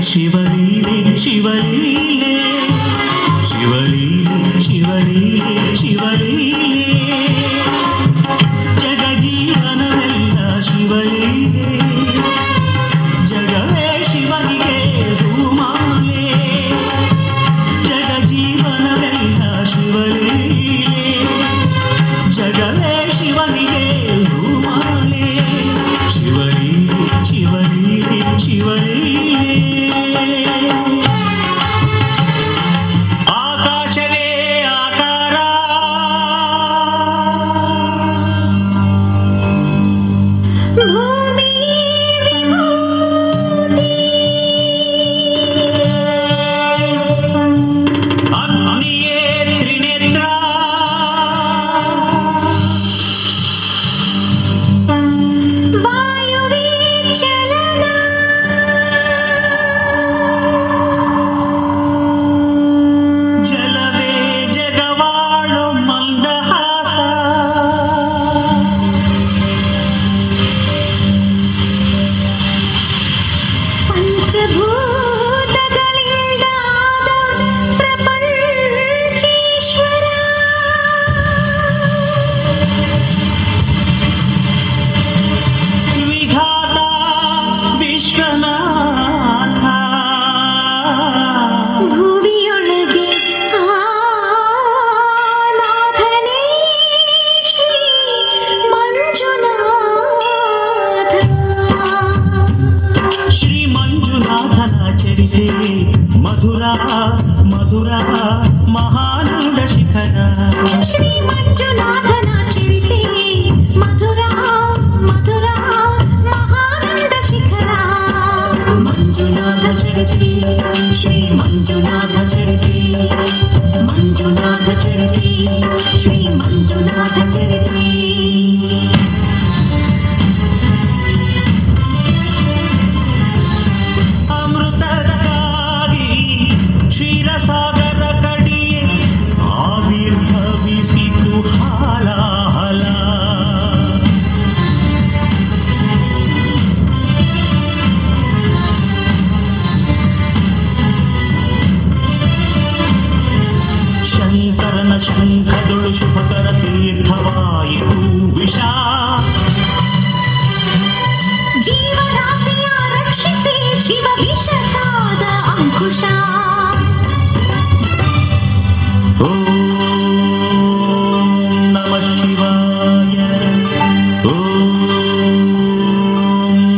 ಶಿವಲೀಲೆ ಶಿವಲೀಲೆ ಶಿವಲೀಲೆ ಶಿವಲೀಲೆ ಶಿವಲೀಲೆ ಜಗಜೀವನವೆಲ್ಲ ಶಿವಲೀಲೆ ಜಗವೇ ಶಿವನಿಗೆ ಹೂಮಾಲೆ ಜಗಜೀವನವೆಲ್ಲ ಶಿವಲೀಲೆ ಜಗವೇ ಶಿವನಿಗೆ ಹೂಮಾಲೆ ಶಿವಲೀಲೆ ಶಿವಲೀಲೆ ಶಿವಲೀಲೆ ಆಕಾಶವೇ ಆಕಾರ ಭೂಮಿ ವಿಭೂತಿ ಅಗ್ನಿಯೇ ತ್ರಿನೇತ್ರ ವಾಯುವೇ ಚಲನ ಜಲವೇ ಜಗವಾಳು ಮಂದಹಾಸ ಪಂಚಭೂತಗಳಿಂದಾದ ಪ್ರಪಂಚೇಶ್ವರ ವಿಧಾತ ವಿಶ್ವನಾಥ ಭುವಿಯೊಳಗೆ ನಾಥನೇ ಶ್ರೀ ಮಂಜುನಾಥ ಶ್ರೀ ಮಂಜುನಾಥನ ಚರಿತೆ ಮಧುರ ಮಧುರ ಮಹಾನಂದ ಶಿಖರ ಶ್ರೀ ಮಂಜುನಾಥನ ಚರಿತೆ ಮಧುರ ಮಧುರ ಮಹಾನಂದ ಶಿಖರ ಮಂಜುನಾಥ ಚರಿತೆ ಶ್ರೀ ಮಂಜುನಾಥ ಚರಿತೆ ಮಂಜುನಾಥ ಚರಿತೆ ಶ್ರೀ ಮಂಜುನಾಥ ಚರಿತೆ ಅಮೃತಕ್ಕಾಗಿ ಕ್ಷೀರಸಾಗರ ಕಡಿಯೇ ಆವಿರ್ಭವಿಸಿತು ಹಾಲಾಹಲ ಶಂಕರನ ಶಂಖದೊಳು ಶುಭಕರ ತೀರ್ಥವಾಯಿತು ವಿಷ ಜೀವರಾಶಿಯ ರಕ್ಷಿಸಿ ಶಿವ ವಿಷಕಾದ ಅಂಕುಶ ಓಂ ನಮಃ ಶಿವಾಯ ಓಂ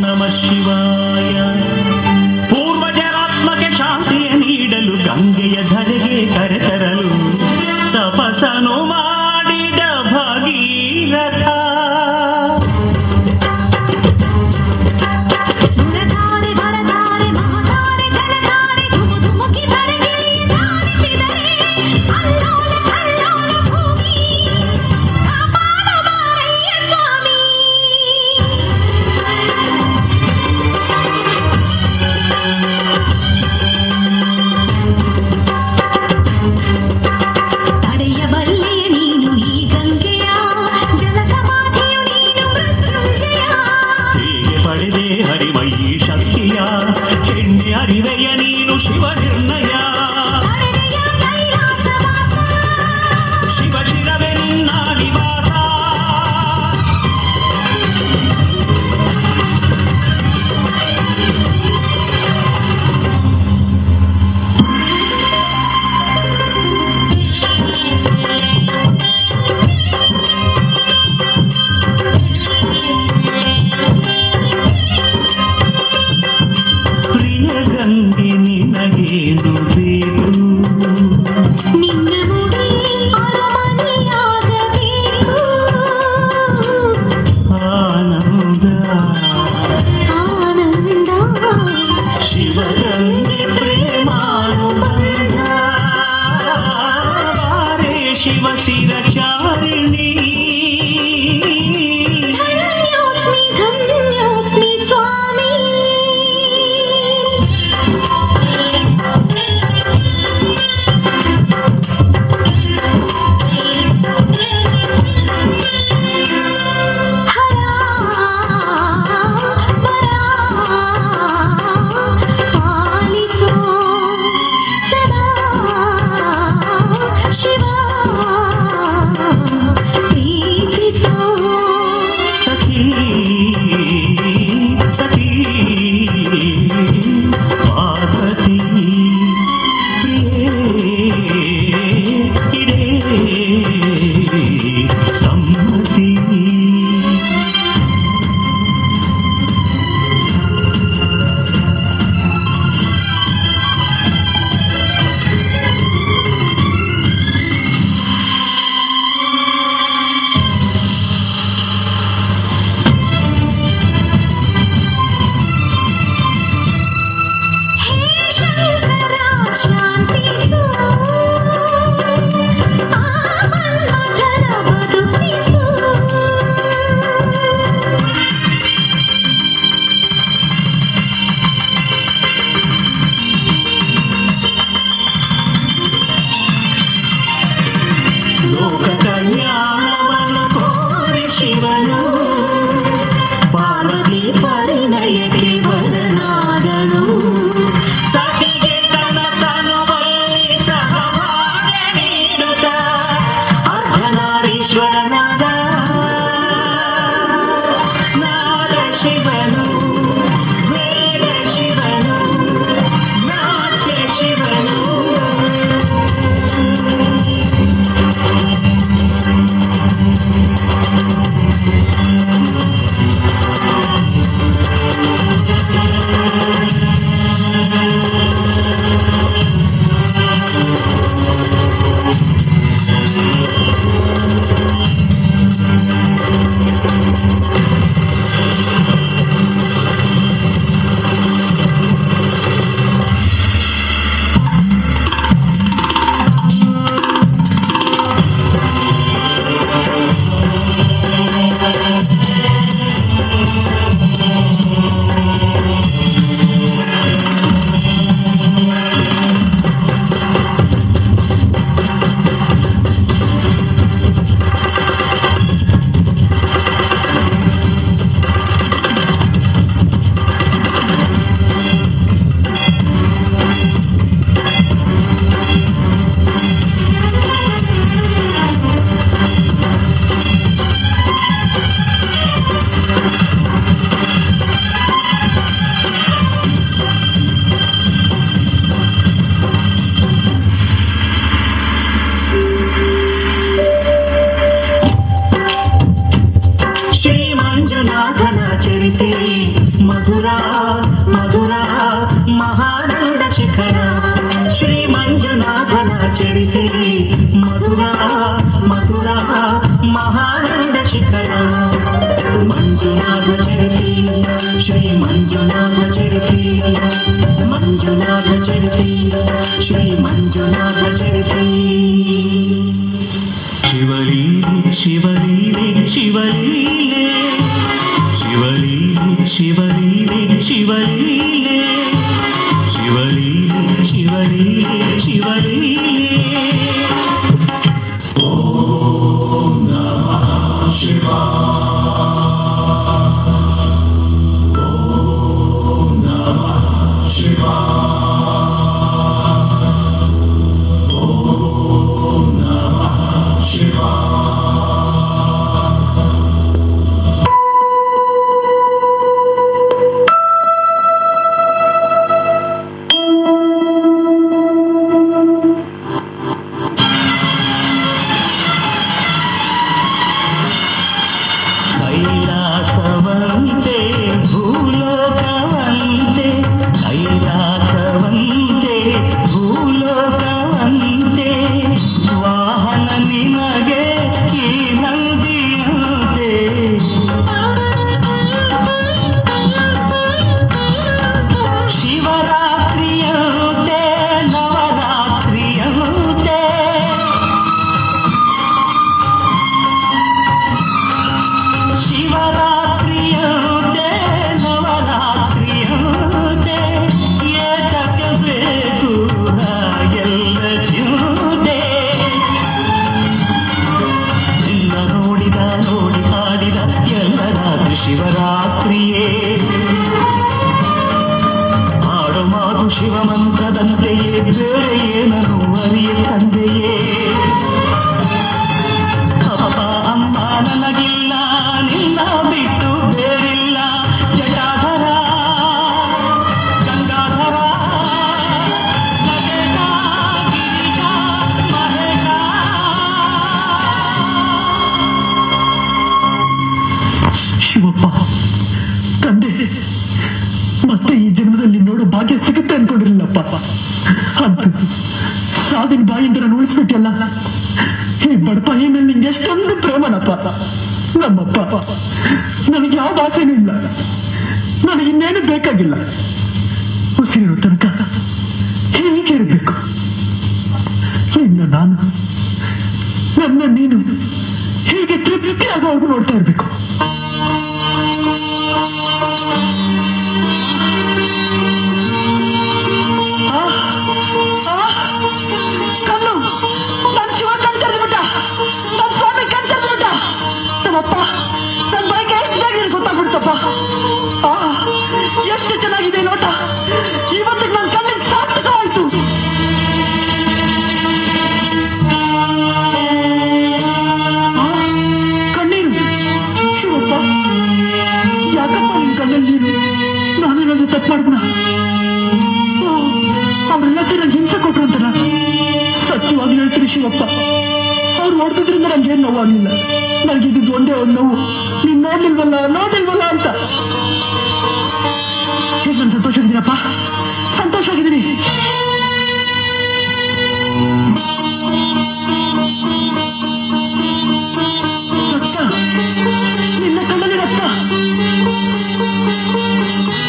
ನಮಃ ಶಿವಾಯ ಪೂರ್ವಜರಾತ್ಮಕ್ಕೆ ಶಾಂತಿಯ ನೀಡಲು ಗಂಗೆಯ ಧರೆಗೆ ಕರೆತರಲು ತಪಸ್ಸನು ಮಾಡಿದ ಭಗೀರಥ ಸುರಧಾರೆ ವರಧಾರೆ ಮಹಾಧಾರೆ ಜಲಧಾರೆ ಧುಮು ಧುಮುಕಿ ಧರೆಗೆ ಧಾರಿಸಿದರೆ ಅಲ್ಲೋಲ ಕಲ್ಲೋಲ ಭೂಮಿ ಕಾಪಾಡ ಮಾರಯ್ಯ ಸ್ವಾಮಿ ತಡೆಯಬಲ್ಲೆಯ ನೀನು ಈ ಗಂಗೆಯ ಜಲ ಸಮಾಧಿಯು ನೀನು ಮೃತ್ಯುಂಜಯ ಹೀಗೆ ಪಡೆದೆ ಹರಿಮಯಿ ಶಕ್ತಿಯ ಕೆಣ್ಣೆ ಅರಿವೆಯ ನೀನು ಶಿವ ನಿರ್ಣಯ ಅರೆರೆಯ ಕೈಲಾಸವಾಸ ಶಿವ ಶಿರವೇ ನಿನ್ನ ನಿವಾಸ ಪ್ರಿಯ ಗಂಗೆ ಮಧುರಾ ಮಧುರಾ ಮಹಾನಂದ ಶಿಖರ ಶ್ರೀ ಮಂಜುನಾಥನ ಚರಿತೆ ಮಧುರಾ ಮಧುರಾ ಮಹಾನಂದ ಶಿಖರ ಮಂಜುನಾಥ ಚರಿತೆ ಶ್ರೀ ಮಂಜುನಾಥ ಚರಿತೆ ಮಂಜುನಾಥ ಚರಿತೆ ಶ್ರೀ ಮಂಜುನಾಥ ಚರಿತೆ ಶಿವಲೀಲೆ ಶಿವಲೀಲೆ ಶಿವಲೀಲೆ ಶಿವಲೀಲೆ ಶಿವಲೀಲೆ ಶಿವಲೀಲೆ ಶಿವಲೀಲೆ ಶಿವಲೀಲೆ ಶಿವಲೀಲೆ ಓಂ ನಮಃ ಶಿವಾಯ ಓಂ ನಮಃ ಶಿವಾಯ ಓಂ ನಮಃ ಶಿವಾಯ ಕೈಲಾಸವಂತೆ ಭೂಲೋಕವಂತೆ ಕೈಲಾಸವಂತೆ ಭೂಲೋಕವಂತೆ ವಾಹನ ನಿನಗೆ ಈ ನಂದಿಯಂತೆ ಶಿವರಾತ್ರಿಯಂತೆ ನವರಾತ್ರಿಯಂತೆ ಶಿವರಾತ್ರಿಯಂತೆ ನವರಾತ್ರಿಯಂತೆ ಏತಕ್ಕೆ ಬೇಕು ಎಲ್ಲ ಚಿಂತೆ ನಿನ್ನ ನೋಡಿದ ನೋಡಿ ಹಾಡಿದ ಎಲ್ಲ ರಾತ್ರಿ ಶಿವರಾತ್ರಿಯೇ ಹಾಡು ಮಾತು ಶಿವಮಂತ್ರದಂತೆಯೇ ಬೇರೆ ಏನನು ಅರಿಯ ತಂದೆಯೇ ಅಪ್ಪ ಅಮ್ಮ ನನಗಿಲ್ಲ ನಿನ್ನ ಬಿಟ್ಟು ಬೇರಿಲ್ಲ ಜಟಾಧರ ಗಂಗಾಧರ ನಟೇಶ ಗಿರೀಶ ಮಹೇಶ ಶಿವಪ್ಪ ತಂದೆ ಮತ್ತೆ ಈ ಜನ್ಮದಲ್ಲಿ ನೋಡೋ ಭಾಗ್ಯ ಸಿಗುತ್ತೆ ಅನ್ಕೊಂಡಿರಲಿಲ್ಲಪ್ಪ ಅಂತೂ ಸಾವಿನ ಬಾಯಿಂದ ನಾನು ಉಳಿಸ್ಬಿಟ್ಟಿಲ್ಲ ಈ ಬಡಪಾಯಿ ಮೇಲೆ ನಿಂಗೆ ಎಷ್ಟೊಂದು ಪ್ರೇಮನಪ್ಪ ನಮ್ಮಪ್ಪ ನನಗೆ ಯಾವ ಆಸೆನೂ ಇಲ್ಲ ನನಗೆ ಇನ್ನೇನು ಬೇಕಾಗಿಲ್ಲ ಉಸಿರಿರೋ ತನಕ ಹೀಗೆ ಇರಬೇಕು ನಿನ್ನ ನಾನು ನನ್ನ ನೀನು ಹೀಗೆ ತೃಪ್ತಿಯಾಗುವಾಗ ನೋಡ್ತಾ ಇರಬೇಕು ಕಣ್ಣು ನನ್ನ ಶಿವ ಕಣ್ ತೆರೆದ್ಬಿಟ್ಟ ನನ್ನ ಸ್ವಾಮಿ ಕಣ್ ತೆರೆದ್ಬಿಟ್ಟ ನಮ್ಮಪ್ಪ ನನ್ನ ಬಯಕೆ ಎಷ್ಟು ಬೇಗ ಗೊತ್ತಾಗ್ಬಿಡ್ತಪ್ಪ ಎಷ್ಟು ಚೆನ್ನಾಗಿದೆ ನೋಟ ಇವತ್ತಿಗೆ ನನ್ನ ಕಣ್ಣಿಗೆ ಸಾರ್ಥಕವಾಯ್ತು ಕಣ್ಣೀರು ಶಿವಪ್ಪ ಯಾಕಪ್ಪ ನಿನ್ ಕಣ್ಣಲ್ಲಿ ನೀರು ನಾನೇನಾದ್ರೂ ತಪ್ಪು ಮಾಡಿದ್ನ ಅವರೆಲ್ಲ ಸೇರಿ ನಂಗೆ ಹಿಂಸೆ ಕೊಟ್ರು ಅಂತನ ಸತ್ಯವಾಗಿ ಹೇಳ್ತೀನಿ ಶಿವಪ್ಪ ಅವ್ರು ಹೊಡೆದ್ರಿಂದ ನಂಗೇನು ನೋವಾಗಲಿಲ್ಲ ನನಗಿದ್ದು ಒಂದೇ ಒಂದು ನೋವು ನೀನ್ ನೋಡಿಲ್ವಲ್ಲ ಅಂತ ಹೇಗೆ ನಾನು ಸಂತೋಷವಾಗಿದ್ದೀನಪ್ಪ ಸಂತೋಷವಾಗಿದ್ದೀನಿ ರಕ್ತ ನಿನ್ನ ಕಣ್ಣಲ್ಲಿ ರಕ್ತ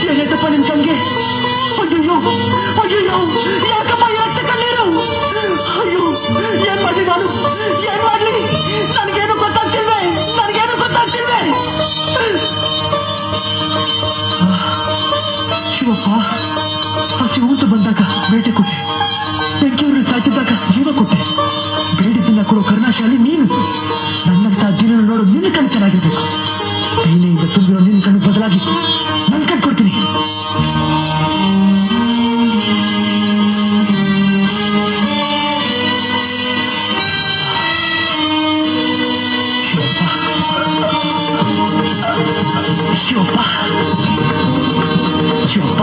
ಏನೈತಪ್ಪ ನಿನ್ ತಂಗೆ ಅಯ್ಯೋ ಅಯ್ಯೋ ಯಾಕಪ್ಪ ಯಾಕೆ ಕಣ್ಣೀರು ಅಯ್ಯೋ ಏನ್ ಮಾಡ್ಲಿ ನಾನು ಏನ್ ಮಾಡ್ಲಿ ನನಗೇನು ಗೊತ್ತಾಗ್ತಿಲ್ವೇ ಶಿವಪ್ಪ ಹಸಿ ಊಟ ಬಂದಾಗ ಬೇಟೆ ಕೊಟ್ಟೆ ಬೆಂಕಿಯವ್ರನ್ನ ಸಾಯ್ತಿದ್ದಾಗ ಜೀವ ಕೊಟ್ಟೆ ಬೇಡಿದ್ದನ್ನ ಕೊಡೋ ಕರುಣಾಶಾಲಿ ನೀನು ನನ್ನಂತ ದಿನ ನೋಡೋ ನಿನ್ನ ಕಣ್ಣು ಚೆನ್ನಾಗಿರ್ಬೇಕು ಬೇನೆಯಿಂದ ತುಂಬಿರೋ ನಿನ್ನ ಕಣ್ಣು ಬದಲಾಗಿ ನನ್ನ ಕಣ್ಣು ಕೊಡ್ತೀನಿ ಶಿವಪ್ಪ ಶಿವಪ್ಪ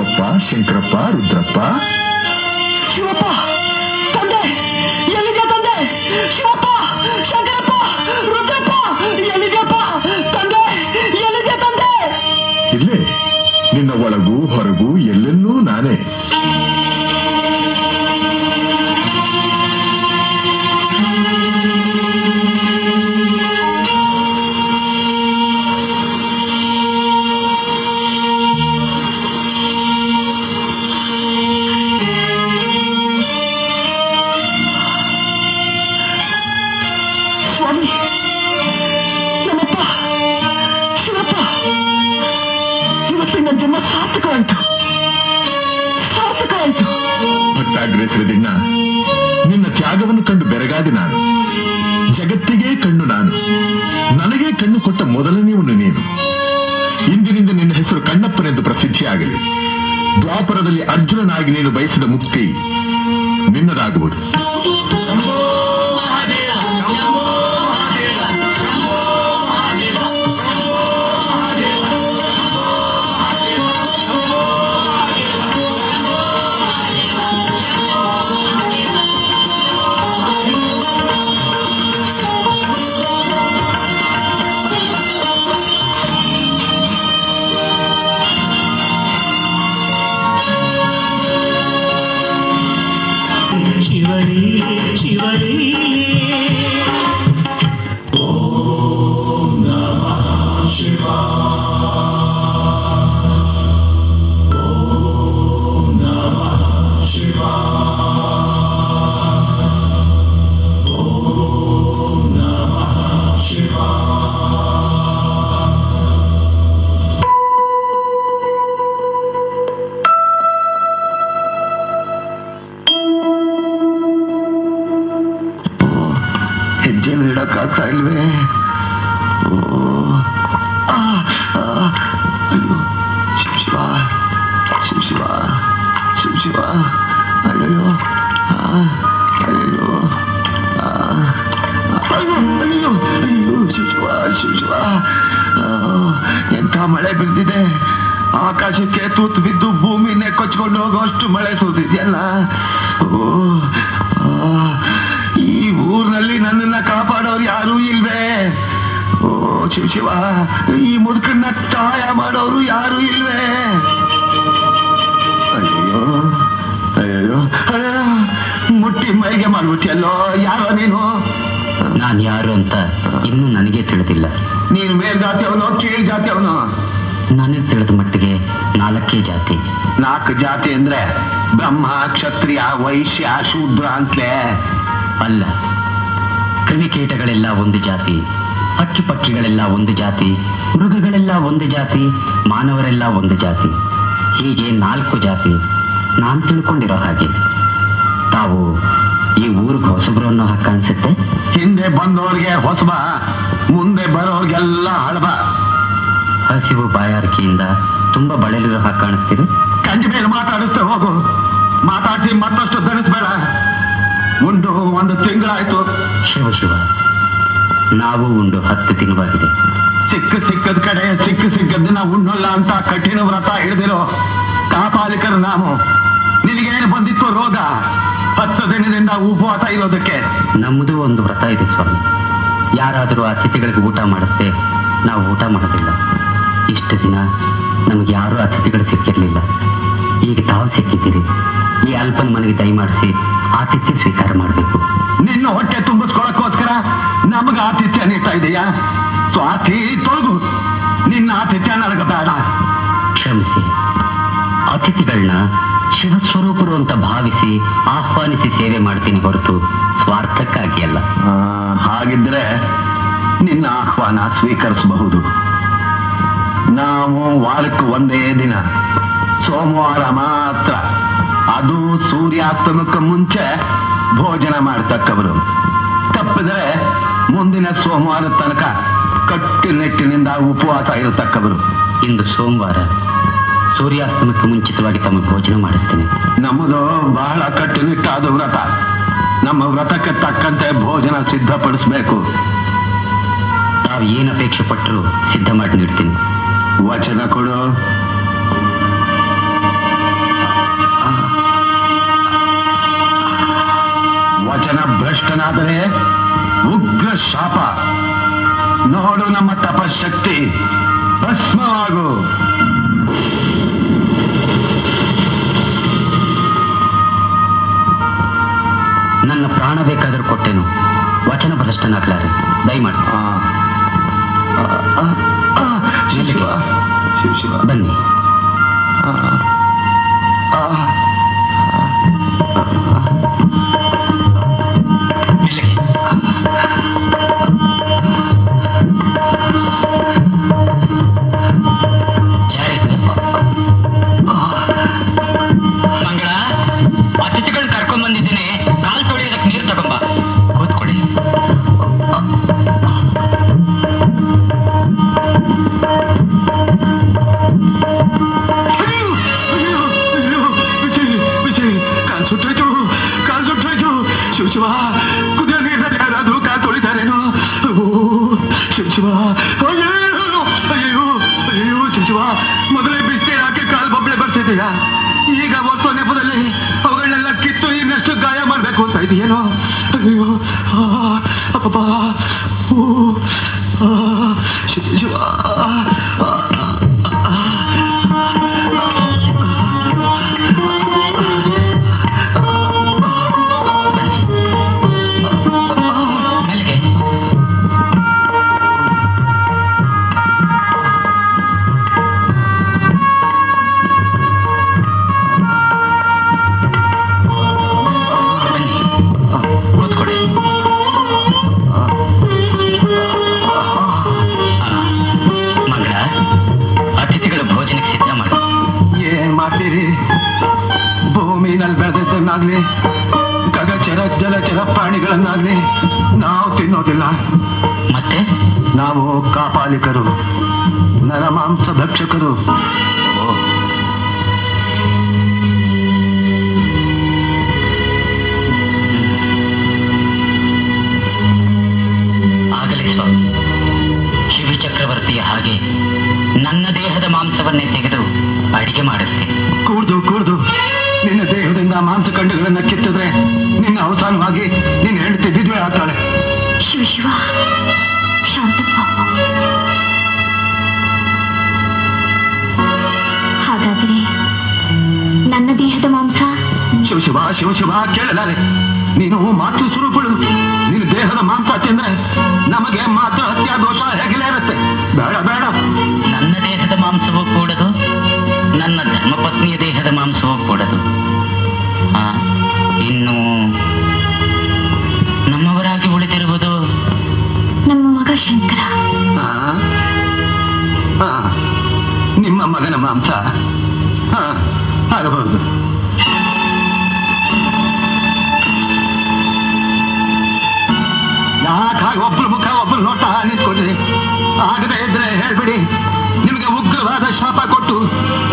ಶಿವಪ್ಪ, ಶಂಕರಪ್ಪ, ರುದ್ರಪ್ಪ. ಶಿವಪ್ಪ ತಂದೆ ಎಲ್ಲಿದೆ ತಂದೆ? ಶಿವಪ್ಪ, ಶಂಕರಪ್ಪ, ರುದ್ರಪ್ಪ ಎಲ್ಲಿದೆಯಪ್ಪ? ತಂದೆ ಎಲ್ಲಿದೆ ತಂದೆ? ಇಲ್ಲೇ ನಿನ್ನ ಒಳಗೂ ಹೊರಗೂ ಎಲ್ಲೆಲ್ಲೂ ನಾನೇ. ಸ್ವಾಮಿ, ನಮ್ಮಪ್ಪ ಶಿವಪ್ಪ, ಇವತ್ತಿನ ಜನ್ಮ ಸಾರ್ಥಕವಾಯಿತು, ಸಾರ್ಥಕವಾಯಿತು. ಭಟ್ಟಾಗ್ರೇಸರದಿಣ್ಣ, ನಿನ್ನ ತ್ಯಾಗವನ್ನು ಕಂಡು ಬೆರಗಾದೆ ನಾನು. ಜಗತ್ತಿಗೆ ಕಣ್ಣು ನಾನು, ನನಗೆ ಕಣ್ಣು ಕೊಟ್ಟ ಮೊದಲನೆಯವನು ನೀನು. ಇಂದಿನಿಂದ ನಿನ್ನ ಹೆಸರು ಕಣ್ಣಪ್ಪನೆಂದು ಪ್ರಸಿದ್ಧಿಯಾಗಲಿ. ದ್ವಾಪರದಲ್ಲಿ ಅರ್ಜುನನಾಗಿ ನೀನು ಬಯಸಿದ ಮುಕ್ತಿ ನಿನ್ನದಾಗುವುದು. ಶಿವಲೀಲೆ ಶಿವಲೀಲೆ ಓಂ ನಮಃ ಶಿವಾಯ, ಓಂ ನಮಃ ಶಿವಾಯ, ಓಂ ನಮಃ ಶಿವಾಯ. ಹೆಜ್ಜೆನ ಇಡಕ್ಕಾಗ್ತಾ ಇಲ್ವೇ? ಅಯ್ಯೋ ಶಿವ ಶಿವ ಶಿವ ಶಿವ ಶಿವ. ಅಯ್ಯೋ ಅಯ್ಯೋ ಅಯ್ಯೋ ಅಯ್ಯೋ ಅಯ್ಯೋ ಶಿವ ಶಿವ ಶಿವ. ಎಂಥ ಮಳೆ ಬಿದ್ದಿದೆ, ಆಕಾಶಕ್ಕೆ ತೂತು ಬಿದ್ದು ಭೂಮಿನೇ ಕೊಚ್ಕೊಂಡು ಹೋಗೋಷ್ಟು ಮಳೆ ಸುರಿದಿದೆಯಲ್ಲ. ಈ ಊರಿನಲ್ಲಿ ನನ್ನನ್ನ ಕಾಪಾಡೋರು ಯಾರೂ ಇಲ್ವೇ? ಓ ಶಿವ ಶಿವ, ಈ ಮುದುಕನ್ನ ಸಹಾಯ ಮಾಡೋರು ಯಾರೂ ಇಲ್ವೇ? ಅಯ್ಯೋ ಅಯ್ಯೋ ಮುಟ್ಟಿ ಮೈಗೆ ಮಾಡ್ಬಿಟ್ಟಿಯಲ್ಲೋ. ಯಾರೋ ನೀನು? ನಾನು ಯಾರು ಅಂತ ಇನ್ನೂ ನನಗೆ ತಿಳಿದಿಲ್ಲ. ನೀನು ಮೇಲ್ ಜಾತಿ ಅವನೋ ಕೀಳ್ ಜಾತಿ ಅವನೋ? ನನಗೆ ತಿಳಿದ ಮಟ್ಟಿಗೆ 4 ಜಾತಿ. 4 ಜಾತಿ ಅಂದ್ರೆ ಬ್ರಹ್ಮ, ಕ್ಷತ್ರಿಯ, ವೈಶ್ಯ, ಶೂದ್ರ ಅಂತಲೇ? ಅಲ್ಲ, ಕ್ರಿಮಿಕೀಟಗಳೆಲ್ಲ ಒಂದು ಜಾತಿ, ಹಕ್ಕಿ ಪಕ್ಷಿಗಳೆಲ್ಲ ಒಂದು ಜಾತಿ, ಮೃಗಗಳೆಲ್ಲ ಒಂದು ಜಾತಿ, ಮಾನವರೆಲ್ಲ ಒಂದು ಜಾತಿ. ಹೀಗೆ 4 ಜಾತಿ ನಾನು ತಿಳ್ಕೊಂಡಿರೋ ಹಾಗೆ. ತಾವು ಈ ಊರಿಗೆ ಹೊಸಬ್ರು ಅನ್ನೋ ಹಕ್ಕ ಅನ್ಸುತ್ತೆ. ಹಿಂದೆ ಬಂದವ್ರಿಗೆ ಹೊಸಬ, ಮುಂದೆ ಬರೋರ್ಗೆಲ್ಲ ಹಳಬ. ಹಸಿವು ಬಾಯಾರಿಕೆಯಿಂದ ತುಂಬಾ ಬಳಲಿರೋ ಹಾಗೆ ಕಾಣಿಸ್ತೀರಿ. ಕಂಜಿ ಮೇಲೆ ಮಾತಾಡಿಸ್ತಾ ಹೋಗು, ಮಾತಾಡಿಸಿ ಮತ್ತಷ್ಟು ದಣಿಸ್ಬೇಡ. ಉಂಡು 1 ತಿಂಗಳಾಯ್ತು. ಶಿವ ಶಿವ, ನಾವು ಉಂಡು 10 ದಿನವಾಗಿದೆ. ಸಿಕ್ಕದ ಕಡೆ ಸಿಕ್ಕದ ದಿನ ಉಣ್ಣಲ್ಲ ಅಂತ ಕಠಿಣ ವ್ರತ ಹಿಡಿದಿರೋ ಕಾಪಾಲಿಕರು ನಾವು. ನಿನಗೇನು ಬಂದಿತ್ತು ರೋಗ? 10 ದಿನದಿಂದ ಉಪವಾಸ ಇರೋದಕ್ಕೆ. ನಮ್ಮದು ಒಂದು ವ್ರತ ಇದೆ ಸ್ವಾಮಿ. ಯಾರಾದರೂ ಅತಿಥಿಗಳಿಗೆ ಊಟ ಮಾಡಿಸ್ದೆ ನಾವು ಊಟ ಮಾಡೋದಿಲ್ಲ. ಇಷ್ಟು ದಿನ ನಮಗೆ ಯಾರೂ ಅತಿಥಿಗಳು ಸಿಕ್ಕಿರ್ಲಿಲ್ಲ. ಈಗ ತಾವು ಸಿಕ್ಕಿದ್ದೀರಿ. ಈ ಅಲ್ಪನ ಮನೆಗೆ ದಯಮಾಡಿಸಿ ಆತಿಥ್ಯ ಸ್ವೀಕಾರ ಮಾಡಬೇಕು. ನಿನ್ನ ಹೊಟ್ಟೆ ತುಂಬಿಸ್ಕೊಳಕ್ಕೋಸ್ಕರ ನಮಗ ಆತಿಥ್ಯ ನೀಡ್ತಾ ಇದೆಯಾ? ಸ್ವಾರ್ಥಿ ತೊಳಗು, ನಿನ್ನ ಆತಿಥ್ಯ ನನಗ ಬೇಡ. ಕ್ಷಮಿಸಿ. ಅತಿಥಿಗಳನ್ನ ಶಿವಸ್ವರೂಪರು ಅಂತ ಭಾವಿಸಿ ಆಹ್ವಾನಿಸಿ ಸೇವೆ ಮಾಡ್ತೀನಿ ಹೊರತು ಸ್ವಾರ್ಥಕ್ಕಾಗಿ ಅಲ್ಲ. ಹಾಗಿದ್ರೆ ನಿನ್ನ ಆಹ್ವಾನ ಸ್ವೀಕರಿಸಬಹುದು. ನಾವು ವಾರಕ್ಕೆ 1 ದಿನ, ಸೋಮವಾರ ಮಾತ್ರ, ಅದು ಸೂರ್ಯಾಸ್ತಮಕ್ಕೆ ಮುಂಚೆ ಭೋಜನ ಮಾಡತಕ್ಕವರು. ತಪ್ಪಿದ್ರೆ ಮುಂದಿನ ಸೋಮವಾರ ತನಕ ಕಟ್ಟುನಿಟ್ಟಿನಿಂದ ಉಪವಾಸ ಇರತಕ್ಕವರು. ಇಂದು ಸೋಮವಾರ, ಸೂರ್ಯಾಸ್ತಮಕ್ಕೆ ಮುಂಚಿತವಾಗಿ ತಮ್ಮ ಭೋಜನ ಮಾಡಿಸ್ತೇನೆ. ನಮ್ಮದು ಬಹಳ ಕಟ್ಟುನಿಟ್ಟಾದ ವ್ರತ. ನಮ್ಮ ವ್ರತಕ್ಕೆ ತಕ್ಕಂತೆ ಭೋಜನ ಸಿದ್ಧಪಡಿಸಬೇಕು. ತಾವು ಏನು ಅಪೇಕ್ಷೆ ಪಟ್ಟರು ಸಿದ್ಧ ಮಾಡಿ ನೀಡ್ತೀನಿ. ವಚನ ಕೊಡು. ವಚನ ಭ್ರಷ್ಟನಾದರೆ ಉಗ್ರ ಶಾಪ. ನೋಡು ನಮ್ಮ ತಪಶಕ್ತಿ ಭಸ್ಮವಾಗು. ನನ್ನ ಪ್ರಾಣ ಬೇಕಾದರೂ ಕೊಟ್ಟೆನು, ವಚನ ಭ್ರಷ್ಟನಾಗ್ಲಾರೆ. ದಯಮಾಡಿ ಶಿವ ಶಿವ ಶಿವ ಬನ್ನಿ. ಮಂಗಳ, ಅತಿಥಿಗಳನ್ನ ಕರ್ಕೊಂಡ್ ಬಂದಿದ್ದೀನಿ, ಕಾಲ್ ತೊಳೆಯೋದಕ್ಕೆ ನೀರು ತಗೊಂಬ. ಕೂತ್ಕೊಳ್ಳಿ. ಕಾಲ್ ಸುಟ್ಟೋಯ್ತು. ಶಿವ ಶಿವ, ಕುದಿಯೋ ನೀರಲ್ಲಿ ಯಾರಾದ್ರೂ ಕಾಲ್ ತೊಳಿತಾರೇನೋ? ಶಿವ ಅಯ್ಯೋ ಅಯ್ಯೋ ಅಯ್ಯೋ ಶಿವ, ಮೊದಲೇ ಬಿಸಿ ಹಾಕಿ ಕಾಲ್ ಬೊಬ್ಬಳೆ ಬರ್ಸಿದ್ದೀಯಾ? ಈಗ ಒರ್ಸೋ ನೆಪದಲ್ಲಿ ಅವುಗಳನ್ನೆಲ್ಲ ಕಿತ್ತು ಇನ್ನಷ್ಟು ಗಾಯ ಮಾಡ್ಬೇಕು ಅಂತ ಇದೆಯೇನೋ? ಅಯ್ಯೋ ಅಪ್ಪ ಶಿವ. ಭೂಮಿನಲ್ಲಿ ಬೆಳೆದದ್ದನ್ನಾಗ್ಲಿ ಗಗಚರ ಜಲಚರ ಪ್ರಾಣಿಗಳನ್ನಾಗ್ಲಿ ನಾವು ತಿನ್ನೋದಿಲ್ಲ. ಮತ್ತೆ ನಾವು ಕಾಪಾಲಿಕರು, ನರಮಾಂಸ ಭಕ್ಷಕರು. ಆಗಲಿ ಸ್ವಾಮಿ. ಶಿವ ಚಕ್ರವರ್ತಿಯ ಹಾಗೆ ನನ್ನ ದೇಹದ ಮಾಂಸವನ್ನೇ ತೆಗೆದು ಅಡಿಗೆ ಮಾಡಿಸ್ತೀನಿ. ಕೂಡ್ದು ನಿನ್ನ ದೇಹದಿಂದ ಮಾಂಸಖಂಡಗಳನ್ನ ಕಿತ್ತಿದ್ರೆ ನಿನ್ನ ಅವಸಾನವಾಗಿ ನಿನ್ನ ಹೆಂಡತಿ ವಿಧವೆ ಆಗ್ತಾಳೆ. ಶಿವ ಶಿವ, ಶಾಂತಪ್ಪ. ಹಾಗಾದ್ರೆ ನನ್ನ ದೇಹದ ಮಾಂಸ? ಶಿವ ಶಿವ ಶಿವ ಕೇಳಲಾರೆ. ನೀನು ಮಾತೃ ಸ್ವರೂಪಳು. ನಿನ್ನ ದೇಹದ ಮಾಂಸ ತಿಂದ್ರೆ ನಮಗೆ ಮಾತೃ ಹತ್ಯಾ ದೋಷ ಹೇಗಿಲೇ ಇರುತ್ತೆ. ಬೇಡ ಬೇಡ. ನನ್ನ ದೇಹದ ಮಾಂಸವೂ ಕೂಡದು, ನನ್ನ ಧರ್ಮಪತ್ನಿಯ ದೇಹದ ಮಾಂಸವೂ ಕೂಡದು. ಇನ್ನು ನಮ್ಮವರಾಗಿ ಉಳಿದಿರುವುದು ನಮ್ಮ ಮಗ ಶಂಕರ. ನಿಮ್ಮ ಮಗನ ಮಾಂಸ ಆಗಬಹುದು. ಯಾಕಾಗ ಒಬ್ರು ಮುಖ ಒಬ್ರು ನೋಟ ನಿಂತ್ಕೊಳ್ರಿ. ಆಗದೆ ಇದ್ರೆ ಹೇಳ್ಬಿಡಿ. ನಿಮಗೆ ಉಗ್ರವಾದ ಶಾಪ ಕೊಟ್ಟು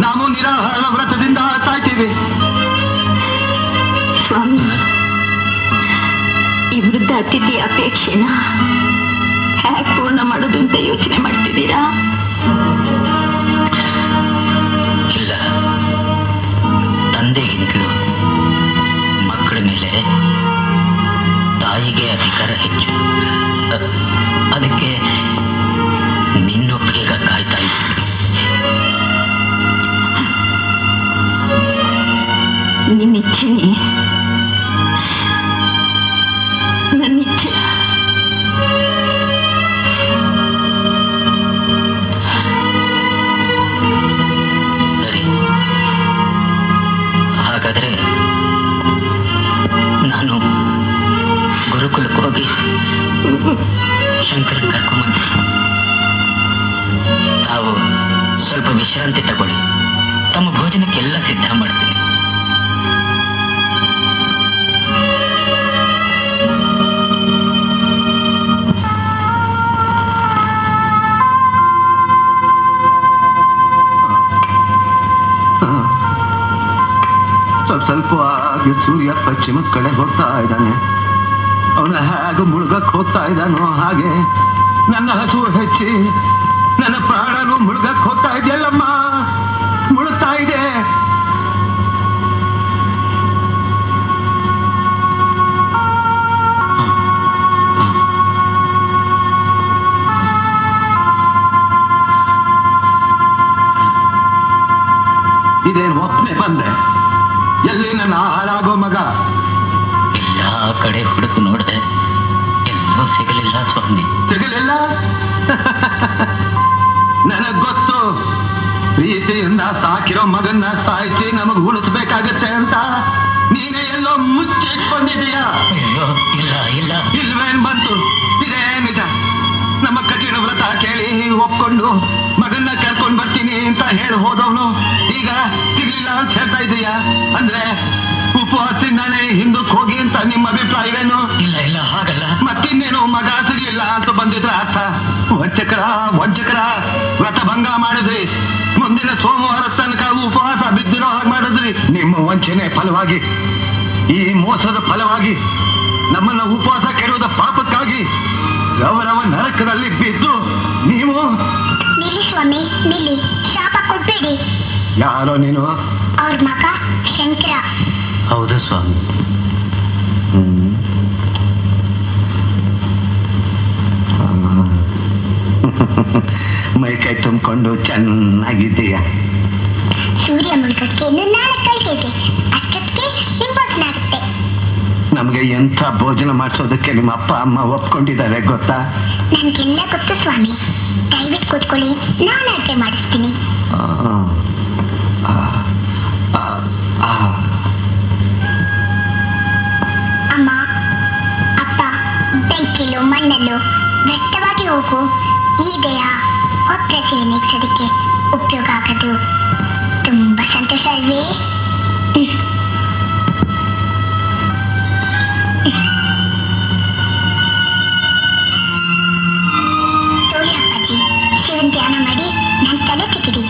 ನಾವು ನಿರಾಹಾರ ವ್ರತದಿಂದ ಸಾಯ್ತೀವಿ. ಸ್ವಾಮಿ, ಈ ವೃದ್ಧ ಅತಿಥಿ ಅಪೇಕ್ಷೆನ ಹೇಗೆ ಪೂರ್ಣ ಮಾಡೋದು ಅಂತ ಯೋಚನೆ ಮಾಡ್ತಿದ್ದೀರಾ? ಇಲ್ಲ, ತಂದೆಗಿಂತಲೂ ಮಕ್ಕಳ ಮೇಲೆ ತಾಯಿಗೆ ಅಧಿಕಾರ ಹೆಚ್ಚು. ಅದಕ್ಕೆ ನಿನ್ನೊಪ್ಪಿಗೆ ಕಾಯ್ತಾ ಇದ್ದೀನಿ. ನಿಮ್ಮ ಇಚ್ಛೆನೆ ನನ್ನ ಇಚ್ಛೆ. ಸರಿ, ಹಾಗಾದ್ರೆ ನಾನು ಗುರುಕುಲಕ್ಕೆ ಹೋಗಿ ಶಂಕರನ್ ಕರ್ಕೊಂಬಂದು ತಾವು ಸ್ವಲ್ಪ ವಿಶ್ರಾಂತಿ ತಗೊಳ್ಳಿ. ತಮ್ಮ ಭೋಜನಕ್ಕೆಲ್ಲ ಸಿದ್ಧ ಮಾಡ್ತೀನಿ. ಸ್ವಲ್ಪವಾಗಿ ಸೂರ್ಯ ಪಶ್ಚಿಮದ ಕಡೆ ಹೋಗ್ತಾ ಇದ್ದಾನೆ. ಅವನ ಹೇಗೆ ಮುಳುಗಕ್ಕೆ ಹೋಗ್ತಾ ಇದ್ದಾನೋ ಹಾಗೆ ನನ್ನ ಹಸು ಹೆಚ್ಚಿ ನನ್ನ ಪ್ರಾಣನು ಮುಳುಗಕ್ಕೆ ಹೋಗ್ತಾ ಇದೆಯಲ್ಲಮ್ಮ, ಮುಳುಗ್ತಾ ಇದೆ. ಮಗ? ಎಲ್ಲ ಕಡೆ ಹುಡುಕು ನೋಡಿದೆ, ಎಲ್ಲೂ ಸಿಗಲಿಲ್ಲ ಸ್ವಾಮಿ. ಸಿಗಲಿಲ್ಲ? ನನಗ್ ಗೊತ್ತು, ಪ್ರೀತಿಯಿಂದ ಸಾಕಿರೋ ಮಗನ್ನ ಸಾಯಿಸಿ ನಮಗ್ ಉಳಿಸ್ಬೇಕಾಗತ್ತೆ ಅಂತ ನೀನೇ ಎಲ್ಲೋ ಮುಚ್ಚಿಟ್ಕೊಂಡಿದೀಯ. ಅಯ್ಯೋ, ಇಲ್ಲ ಇಲ್ಲ. ಇಲ್ವೇನ್ ಬಂತು? ಇದೇ ನಿಜ. ನಮ್ಮ ಕಠಿಣ ವ್ರತ ಕೇಳಿ ಒಪ್ಕೊಂಡು ಮಗನ್ನ ಕರ್ಕೊಂಡ್ ಬರ್ತೀನಿ ಅಂತ ಹೇಳಿ ಹೋದವನು ಈಗ ಸಿಗ್ಲಿಲ್ಲ ಅಂತ ಹೇಳ್ತಾ ಇದೀಯ. ಅಂದ್ರೆ ಉಪವಾಸದಿಂದಾನೆ ಹಿಂದಕ್ಕೆ ಹೋಗಿ ಅಂತ ನಿಮ್ಮ ಅಭಿಪ್ರಾಯವೇನು? ಇಲ್ಲ ಇಲ್ಲ, ಹಾಗಲ್ಲ. ಮತ್ತಿನ್ನೇನು ಮಗ ಸಿಗ್ಲಿಲ್ಲ ಅಂತ ಬಂದಿದ್ರ ಅರ್ಥ? ವಂಚಕರ ವ್ರತ ಭಂಗ ಮಾಡಿದ್ರಿ. ಮುಂದಿನ ಸೋಮವಾರ ತನಕ ಉಪವಾಸ ಬಿದ್ದಿರೋ ಹಾಗೆ ಮಾಡಿದ್ರಿ. ನಿಮ್ಮ ವಂಚನೆ ಫಲವಾಗಿ, ಈ ಮೋಸದ ಫಲವಾಗಿ, ನಮ್ಮನ್ನ ಉಪವಾಸ ಕೆಡುವುದ ಪಾಪಕ್ಕಾಗಿ ಗೌರವ ನರಕದಲ್ಲಿ ಬಿದ್ದು ನೀವು. ನಿಲ್ಲಿ ಸ್ವಾಮಿ, ನಿಲ್ಲಿ. ಶಾಪ ಕೊಟ್ಬೇಡಿ. ಯಾರೋ ನೀನು? ಅವ್ರ ಮಗ ಶಂಕರ. ಹೌದು ಸ್ವಾಮಿ. ಮೈ ಕೈ ತುಂಬಿಕೊಂಡು ಚೆನ್ನಾಗಿದ್ದೀಯ. ಸೂರ್ಯ ಮುಳುಗಕ್ಕೆ ಇನ್ನು 4 ಗಂಟೆ, ಅಷ್ಟೊತ್ತಿಗೆ ನಿಂಬಾಸನ ಆಗುತ್ತೆ. ನಮಗೆ ಎಂಥ ಭೋಜನ ಮಾಡಿಸೋದಕ್ಕೆ ನಿಮ್ಮ ಅಪ್ಪ ಅಮ್ಮ ಒಪ್ಕೊಂಡಿದ್ದಾರೆ ಗೊತ್ತಾ? ನನ್ಗೆಲ್ಲ ಗೊತ್ತು ಸ್ವಾಮಿ. ದಯವಿಟ್ಟು ಕೂತ್ಕೊಳ್ಳಿ, ನಾನು ಅಡುಗೆ ಮಾಡಿಸ್ತೀನಿ. ಅಮ್ಮ, ಅಪ್ಪ, ಬೆಂಕಿಲು ಮಣ್ಣಲ್ಲೂ ವ್ಯರ್ಥವಾಗಿ ಹೋಗು ಈ ದೇಹ ಒಪ್ಪಿಸಿವೆ ನೀಗ್ಸೋದಕ್ಕೆ ಉಪಯೋಗ ಆಗೋದು. ತುಂಬಾ ಸಂತೋಷ ಅಲ್ವೇ? ತೋಳಿ ಅಪ್ಪಾಜಿ, ಶಿವನ್ ಧ್ಯಾನ ಮಾಡಿ ನನ್ನ ತಲೆ ತೆಗಿರಿ.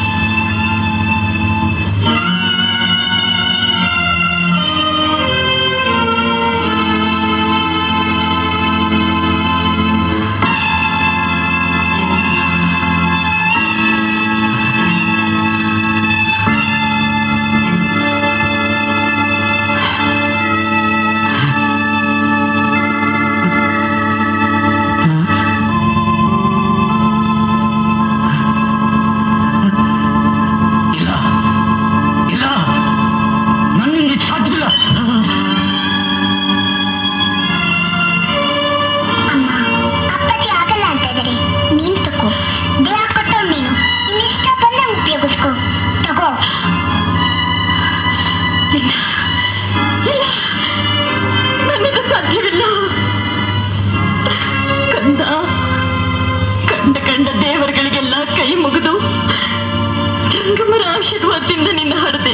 ಆಶೀರ್ವಾದದಿಂದ ನಿನ್ನ ಹರದೆ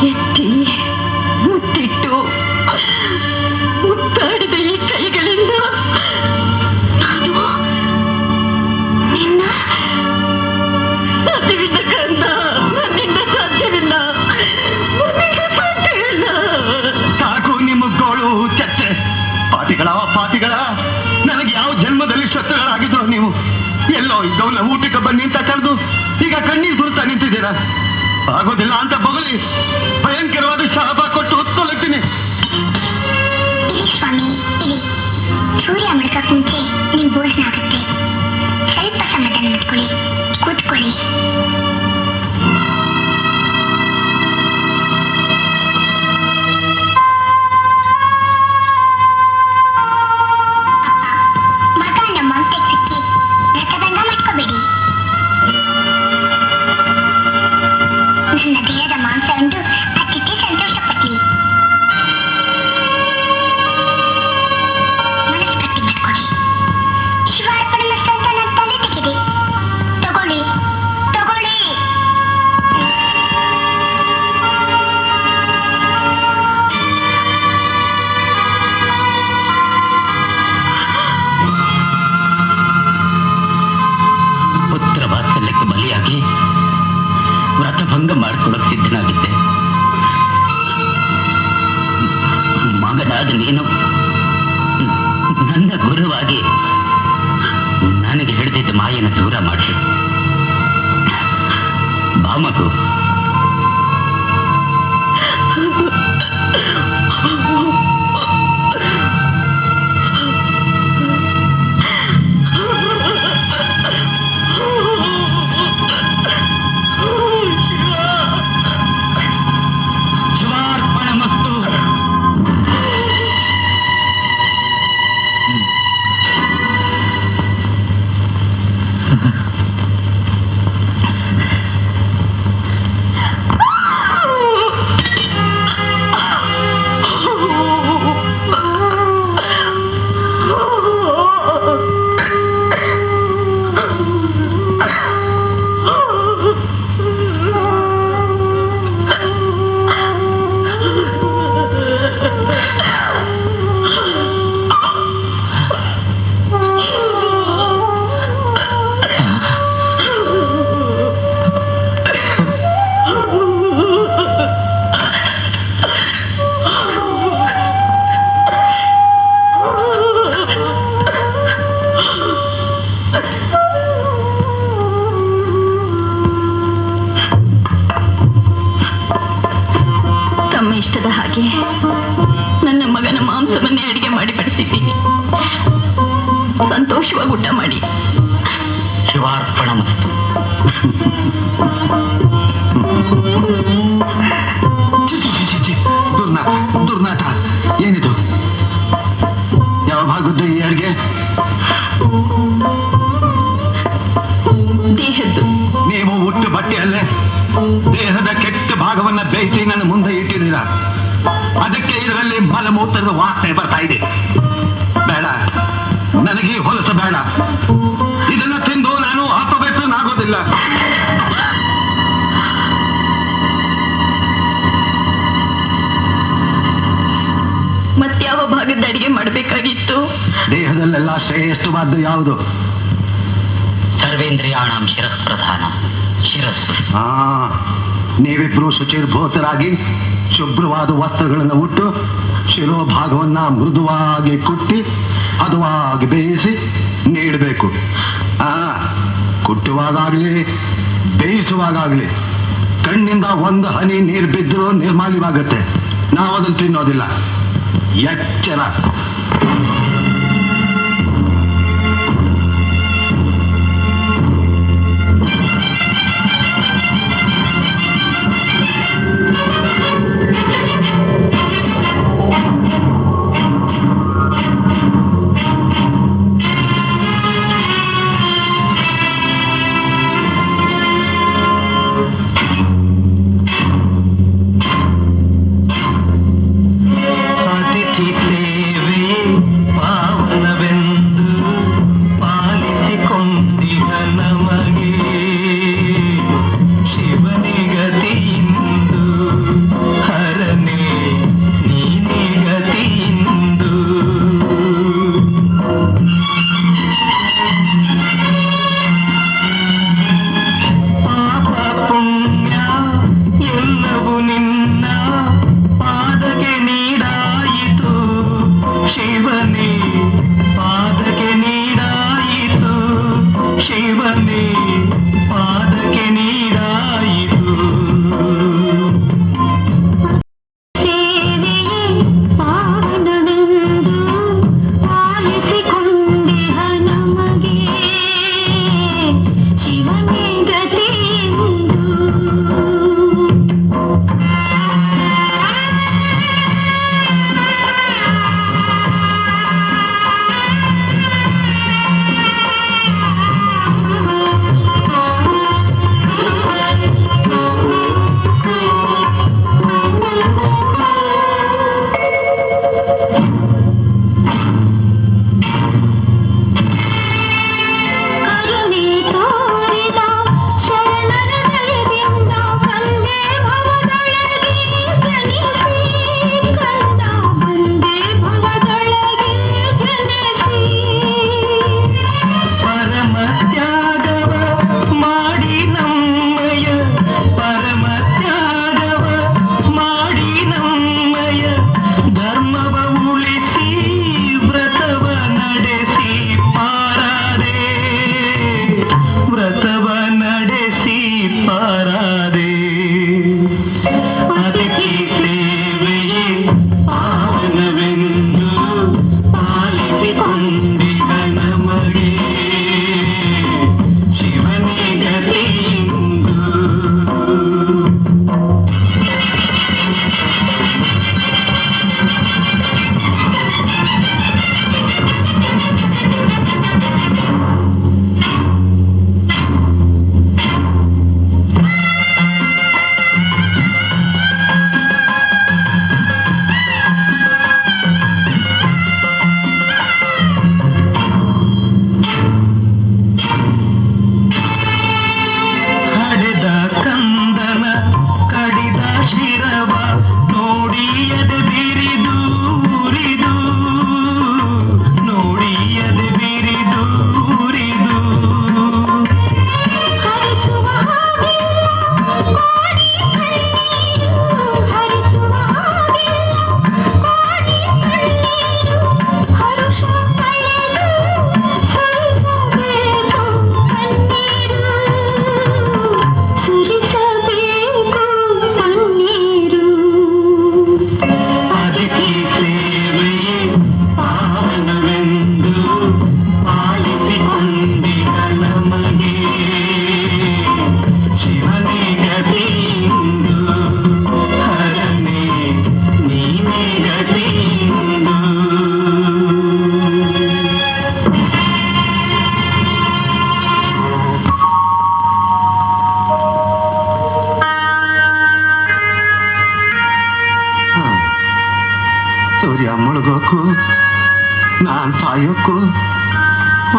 ಎತ್ತಿ ಮುತ್ತಿಟ್ಟು ಮುತ್ತಾಡಿದ ಈ ಕೈಗಳಿಂದ ನಾನು ನಿನ್ನ ಸಾಧ್ಯವಿಲ್ಲ ಕಂದ, ನನ್ನಿಂದ ಸಾಧ್ಯವಿಲ್ಲ, ನನಗೆ ಸಾಧ್ಯವಿಲ್ಲ. ಸಾಕು ನಿಮ್ಮ ಗೋಳು ಚರ್ಚೆ. ಪಾಪಿಗಳ ನನಗೆ ಯಾವ ಜನ್ಮದಲ್ಲಿ ಶತ್ರುಗಳಾಗಿದ್ರು ನೀವು? ಎಲ್ಲೋ ಇದ್ದವನ್ನ ಊಟಕ್ಕೆ ಬನ್ನಿ ಅಂತ ಕರೆದು ಈಗ ಕಣ್ಣೀರು ಸುರಿತಾ ನಿಂತಿದ್ದೀರಾ. ಆಗೋದಿಲ್ಲ ಅಂತ ಬಗಲಿ ಭಯಂಕರವಾದ ಶಾಪ ಕೊಟ್ಟು ಹೊತ್ತೊಲಗ್ತೀನಿ. ಇಲ್ಲಿ ಸ್ವಾಮಿ, ಇಲ್ಲಿ ಸೂರ್ಯ ಮುಳುಗಕ್ಕೆ ಮುಂಚೆ ನಿಮ್ ಭೋಜನ ಆಗುತ್ತೆ. ಸ್ವಲ್ಪ ಸಮಾಧಾನ ಮಾಡ್ಕೊಳ್ಳಿ, ಕೂತ್ಕೊಳ್ಳಿ. ಮಗ ನಮ್ಮ ಮಮತೆಗೆ ಸಿಕ್ಕಿ ರಥಭಂಗ ಮಾಡ್ಕೋಬೇಡಿ. ನನ್ನ ದೇಹದ ಮಾಂಸ ಉಂಡು ಅತಿಥಿ ಸಂತೋಷ ಪಟ್ಲಿ. ಮನಸ್ಪಟ್ಟಿ ಮಾಡ್ಕೊಳ್ಳಿ. ಶಿವಾರ್ಪಣೆ ಮಸ್ತ ಅಂತ ನನ್ನ ತಲೆ ತೆಗಿದೆ. ತಗೊಳ್ಳಿ ತಗೊಳ್ಳಿ. ಪುತ್ರ ವಾತ್ಸಲ್ಯಕ್ಕೆ ಬಲಿಯಾಗಿ ವ್ರತಭಂಗ ಮಾಡಿಕೊಡಕ್ ಸಿದ್ಧನಾಗಿದ್ದೆ. ಮಗನಾದ ನೀನು ನನ್ನ ಗುರುವಾಗಿ ನನಗೆ ಹಿಡಿದಿದ್ದ ಮಾಯನ ದೂರ ಮಾಡಿದೆ. ಬಾ ಮಗು. ಶಿವಾರ್ಪಣ ಸಂತೋಷವಾಗಿ ಊಟ ಮಾಡಿ. ಶಿವಾರ್ಪಣಮಸ್ತು. ದುರ್ನಾಟ ದುರ್ನಾಟ, ಏನಿದು? ಯಾವ ಭಾಗದ್ದು ಈ ಅಡ್ಗೆ? ದೇಹದ್ದು. ನೀವು ಹುಟ್ಟು ಬಟ್ಟೆಯಲ್ಲೇ ದೇಹದ ಕೆಟ್ಟ ಭಾಗವನ್ನ ಬೇಯಿಸಿ ನನ್ನ ಮುಂದೆ ಇಟ್ಟಿದ್ದೀರಾ. ಅದಕ್ಕೆ ಇದರಲ್ಲಿ ಮಲಮೂತ್ರದ ವಾಸನೆ ಬರ್ತಾ ಇದೆ. ಬೇಡ, ನನಗೆ ಹೊಲಸ ಬೇಡ. ಇದನ್ನ ತಿಂದು ನಾನು ಅಪವಿತ್ರನಾಗೋದಿಲ್ಲ. ಮತ್ಯಾವ ಭಾಗದ ಅಡಿಗೆ ಮಾಡಬೇಕಾಗಿತ್ತು? ದೇಹದಲ್ಲೆಲ್ಲ ಶ್ರೇಷ್ಠವಾದ್ದು ಯಾವುದು? ಸರ್ವೇಂದ್ರಿಯಾಣಂ ಶಿರಃ ಪ್ರಧಾನ, ಶಿರಸ್ಸು. ನೀವಿಬ್ರು ಶುಚಿರ್ಭೂತರಾಗಿ ಶುಭ್ರವಾದ ವಸ್ತ್ರಗಳನ್ನು ಉಟ್ಟು ಶಿರೋಭಾಗವನ್ನ ಮೃದುವಾಗಿ ಕುಟ್ಟಿ ಹದವಾಗಿ ಬೇಯಿಸಿ ನೀಡಬೇಕು. ಕುಟ್ಟುವಾಗಲಿ ಬೇಯಿಸುವಾಗಲಿ ಕಣ್ಣಿಂದ ಒಂದು ಹನಿ ನೀರು ಬಿದ್ದರೂ ನಿರ್ಮಾಲ್ಯವಾಗುತ್ತೆ. ನಾವು ಅದನ್ನು ತಿನ್ನೋದಿಲ್ಲ. ಎಚ್ಚರ.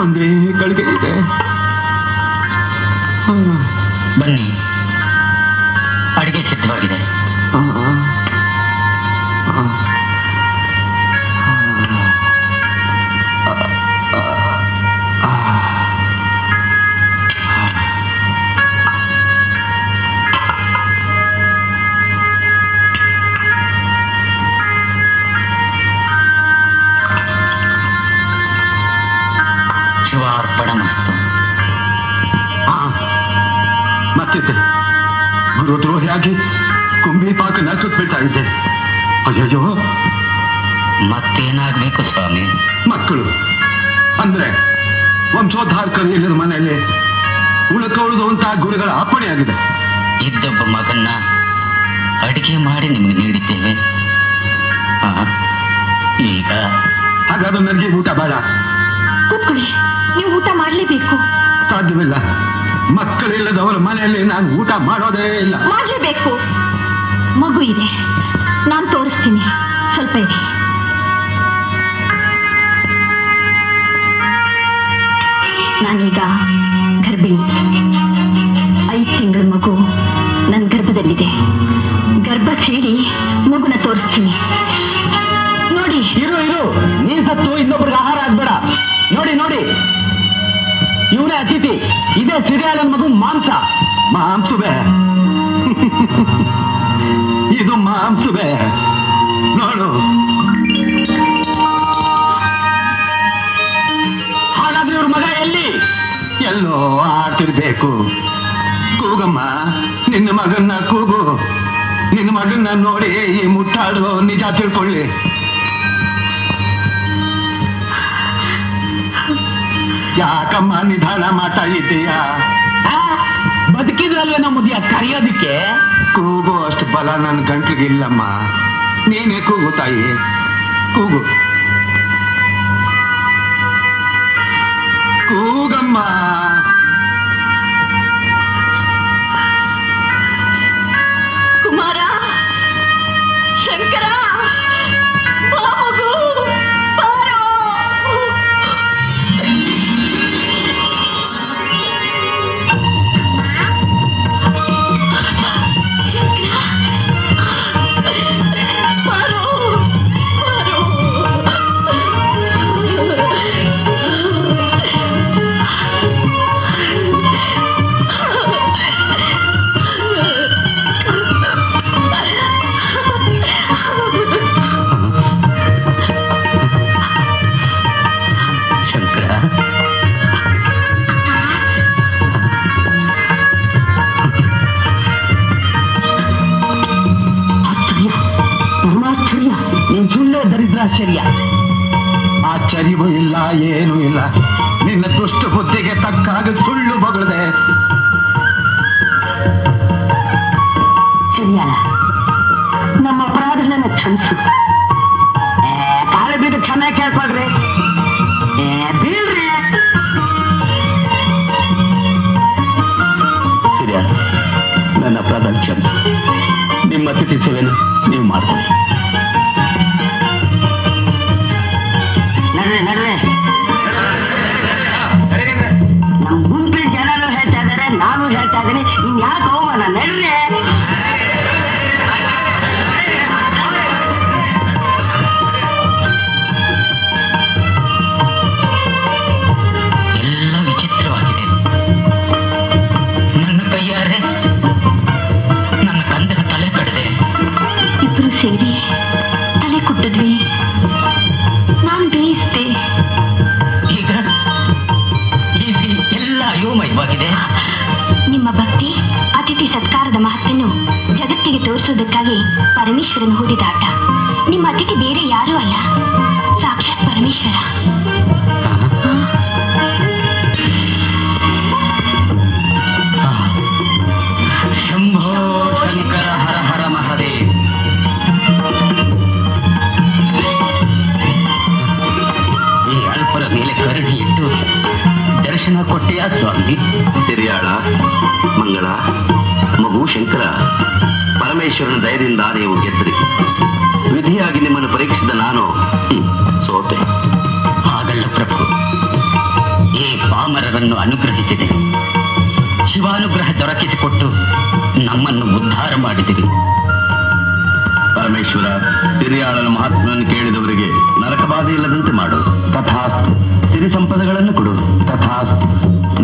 ಒಂದೇ ಗಳಿಗೆ ಇದೆ. ಬನ್ನಿ, ಅಡಿಗೆ ಸಿದ್ಧವಾಗಿದೆ. ಶಿವಾರ್ಪಣಮಸ್ತು. ಮತ್ತಿದ್ದೆ ಗುರುದ್ರೋಹಿಯಾಗಿ ಕುಂಬಿ ಪಾಕ ನಕ್ಕಕ್ ಬೀಳ್ತಾ ಇದ್ದೆ. ಅಯ್ಯಯ್ಯೋ, ಮತ್ತೇನಾಗಬೇಕು ಸ್ವಾಮಿ? ಮಕ್ಕಳು ಅಂದ್ರೆ ವಂಶೋದ್ಧಾರಕರು ಇಲ್ಲದ ಮನೆಯಲ್ಲಿ ಉಳಿದು ಅಂತ ಗುರುಗಳ ಅಪ್ಪಣೆಯಾಗಿದೆ. ಇದ್ದೊಬ್ಬ ಮಗನ್ನ ಅಡಿಗೆ ಮಾಡಿ ನಿಮಗೆ ನೀಡಿದ್ದೇವೆ. ಈಗ ಹಾಗಾದ್ರೆ ನನಗೆ ಊಟ ಬೇಡ. ಕೂತ್ಕೊಳ್ಳಿ, ನೀವು ಊಟ ಮಾಡ್ಲೇಬೇಕು. ಸಾಧ್ಯವಿಲ್ಲ. ಮಕ್ಕಳಿಲ್ಲದವರ ಮನೆಯಲ್ಲಿ ನಾನು ಊಟ ಮಾಡೋದೇ ಇಲ್ಲ. ಮಾಡ್ಲೇಬೇಕು. ಮಗು ಇದೆ, ನಾನು ತೋರಿಸ್ತೀನಿ, ಸ್ವಲ್ಪ ಇದೆ. ನಾನೀಗ ಗರ್ಭಿಣಿ. 5 ತಿಂಗಳ ಮಗು ನನ್ನ ಗರ್ಭದಲ್ಲಿದೆ. ಗರ್ಭ ಸೀಳಿ ಮಗುನ ತೋರಿಸ್ತೀನಿ, ನೋಡಿ. ಇರು ನೀನ್ ಸತ್ತು ಇನ್ನೊಬ್ರಿಗೆ ಆಹಾರ ಆಗ್ಬೇಡ. ನೋಡಿ ಇವನೇ ಅತಿಥಿ. ಇದೇ ಸಿರಿಯಾಳನ್ ಮಗು ಮಾಂಸವೇ. ಇದು ಮಾಂಸವೇ. ನೋಡು. ಹಾಗಾದ್ರೆ ಇವ್ರ ಮಗ ಎಲ್ಲಿ? ಎಲ್ಲೋ ಆಡ್ತಿರ್ಬೇಕು. ಕೂಗಮ್ಮ, ನಿನ್ನ ಮಗನ್ನ ಕೂಗು. ನಿನ್ನ ಮಗನ್ನ ನೋಡಿ ಈ ಮುಟ್ಟಾಡು ನಿಜ ತಿಳ್ಕೊಳ್ಳಿ. ಯಾಕಮ್ಮ ನಿಧಾನ ಮಾಡ್ತಾ ಇದ್ದೀಯಾ? ಬದುಕಿದ್ರಲ್ವೇನೋ ಮುದಿಯ ಕರೆಯೋದಿಕ್ಕೆ? ಕೂಗು ಅಷ್ಟು ಬಲ ನನ್ನ ಗಂಟ್ಲಿಗಿಲ್ಲಮ್ಮ. ನೀನೇ ಕೂಗು ತಾಯಿ, ಕೂಗು. ಕೂಗಮ್ಮ. ಕುಮಾರ, ಶಂಕರ, ಬಾ ಮಗು, ಬಾರೋ. ಆಶ್ಚರ್ಯ. ಆಶ್ಚರ್ಯವೂ ಇಲ್ಲ, ಏನೂ ಇಲ್ಲ. ನಿನ್ನ ದುಷ್ಟ ಬುದ್ಧಿಗೆ ತಕ್ಕಾಗ ಸುಳ್ಳು ಬಗಳದೆ. ಸರಿಯಲ್ಲ, ನಮ್ಮ ಅಪರಾಧಗಳನ್ನ ಕ್ಷಮಿಸು. ಕಾಲೇ ಬಿದ್ದು ಕ್ಷಮೆ ಕೇಳ್ಕೊಳ್ರಿ. ಬೀಳ್ರಿ. ಸರಿಯಾ, ನನ್ನ ಅಪರಾಧ ಕ್ಷಮಿಸು. ನಿಮ್ಮ ಅತಿಥಿ ಸೇವೆನ ನೀವು ಮಾಡ್ಕೊಳ್ಳಿ. ನಡ್ರೆ ನಮ್ಮ ಗುಂಪಿನ ಜನರು ಹೇಳ್ತಾ ಇದ್ದಾರೆ, ನಾನು ಹೇಳ್ತಾ ಇದ್ದೀನಿ. ಇನ್ ಯಾಕೆ ಹೋಗೋಣ? ನಡ್ರೆ. ಎಲ್ಲ ವಿಚಿತ್ರವಾಗಿದೆ. ನನ್ನ ಕೈಯಾರೆ ನನ್ನ ಕಂದನ ತಲೆ ಕಡಿದೆ. ಇಬ್ರು ಸೇರಿ ತಲೆ ಕುಟ್ಟಿದ್ವಿ, ನಾನು ಬೇಯಿಸ್ದೆ. ಈಗ ಎಲ್ಲ ಅಯೋಮಯವಾಗಿದೆ. ನಿಮ್ಮ ಭಕ್ತಿ, ಅತಿಥಿ ಸತ್ಕಾರದ ಮಹತ್ವವನ್ನು ಜಗತ್ತಿಗೆ ತೋರಿಸುವುದಕ್ಕಾಗಿ ಪರಮೇಶ್ವರನ ಹೂಡಿದ ಆಟ. ನಿಮ್ಮ ಅತಿಥಿ ಬೇರೆ ಯಾರೂ ಅಲ್ಲ, ಸಾಕ್ಷಾತ್ ಪರಮೇಶ್ವರ. ಶಂಭೋ ಶಂಕರ ಹರ ಹರ ಮಹಾದೇವ್. ಈ ಅಲ್ಪರ ಮೇಲೆ ಕರುಣೆ ಇಟ್ಟು ದರ್ಶನ ಕೊಟ್ಟೆಯ ಸ್ವಾಮಿ. ಸಿರಿಯಾಳ, ಮಂಗಳ, ಮಗು ಶಂಕರ, ಪರಮೇಶ್ವರನ ದಯದಿಂದ ನೀವು ಗೆದ್ರಿ. ವಿಧಿಯಾಗಿ ನಿಮ್ಮನ್ನು ಪರೀಕ್ಷಿಸಿದ ನಾನು ಸೋತೆ. ಹಾಗಲ್ಲ ಪ್ರಭು, ಈ ಪಾಮರರನ್ನು ಅನುಗ್ರಹಿಸಿದೆ. ಶಿವಾನುಗ್ರಹ ದೊರಕಿಸಿಕೊಟ್ಟು ನಮ್ಮನ್ನು ಉದ್ಧಾರ ಮಾಡಿದಿರಿ. ಪರಮೇಶ್ವರ, ಹಿರಿಯಾಳನ ಮಹಾತ್ಮವನ್ನು ಕೇಳಿದವರಿಗೆ ನರಕಬಾಧೆ ಇಲ್ಲದಂತೆ ಮಾಡು. ತಥಾಸ್ತು. ಸಿರಿ ಸಂಪದಗಳನ್ನು ಕೊಡು. ತಥಾಸ್ತು.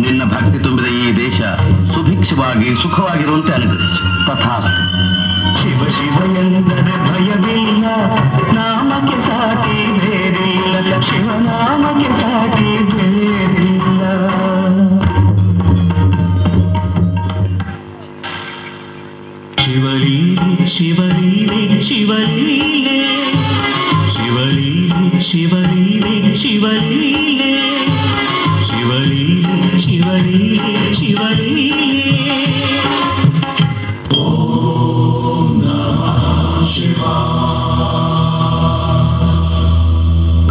ನಿನ್ನ ಭಕ್ತಿ ತುಂಬಿದ ಈ ದೇಶ ಸುಭಿಕ್ಷವಾಗಿ ಸುಖವಾಗಿರುವಂತೆ ಅನುಗ್ರಹಿಸು. ತಥಾಸ್ತು. ಶಿವ ಶಿವ ಎಂದರೆ ಭಯವಿಲ್ಲ, ನಾಮಕ್ಕೆ ಸಾಟಿ ಬೇರಿಲ್ಲ, ಶಿವನಾಮಕ್ಕೆ ಸಾಟಿ ಬೇರಿಲ್ಲ. ಶಿವಲೀಲೆ ಶಿವಲೀಲೆ ಶಿವಲೀಲೆ ಶಿವಲೀಲೆ ಶಿವಲೀಲೆ ಶಿವಲೀಲೆ ಶಿವಲೀಲೆ ಶಿವಲೀಲೆ ಶಿವಲೀಲೆ. ಓಂ ನಮಃ ಶಿವಾಯ.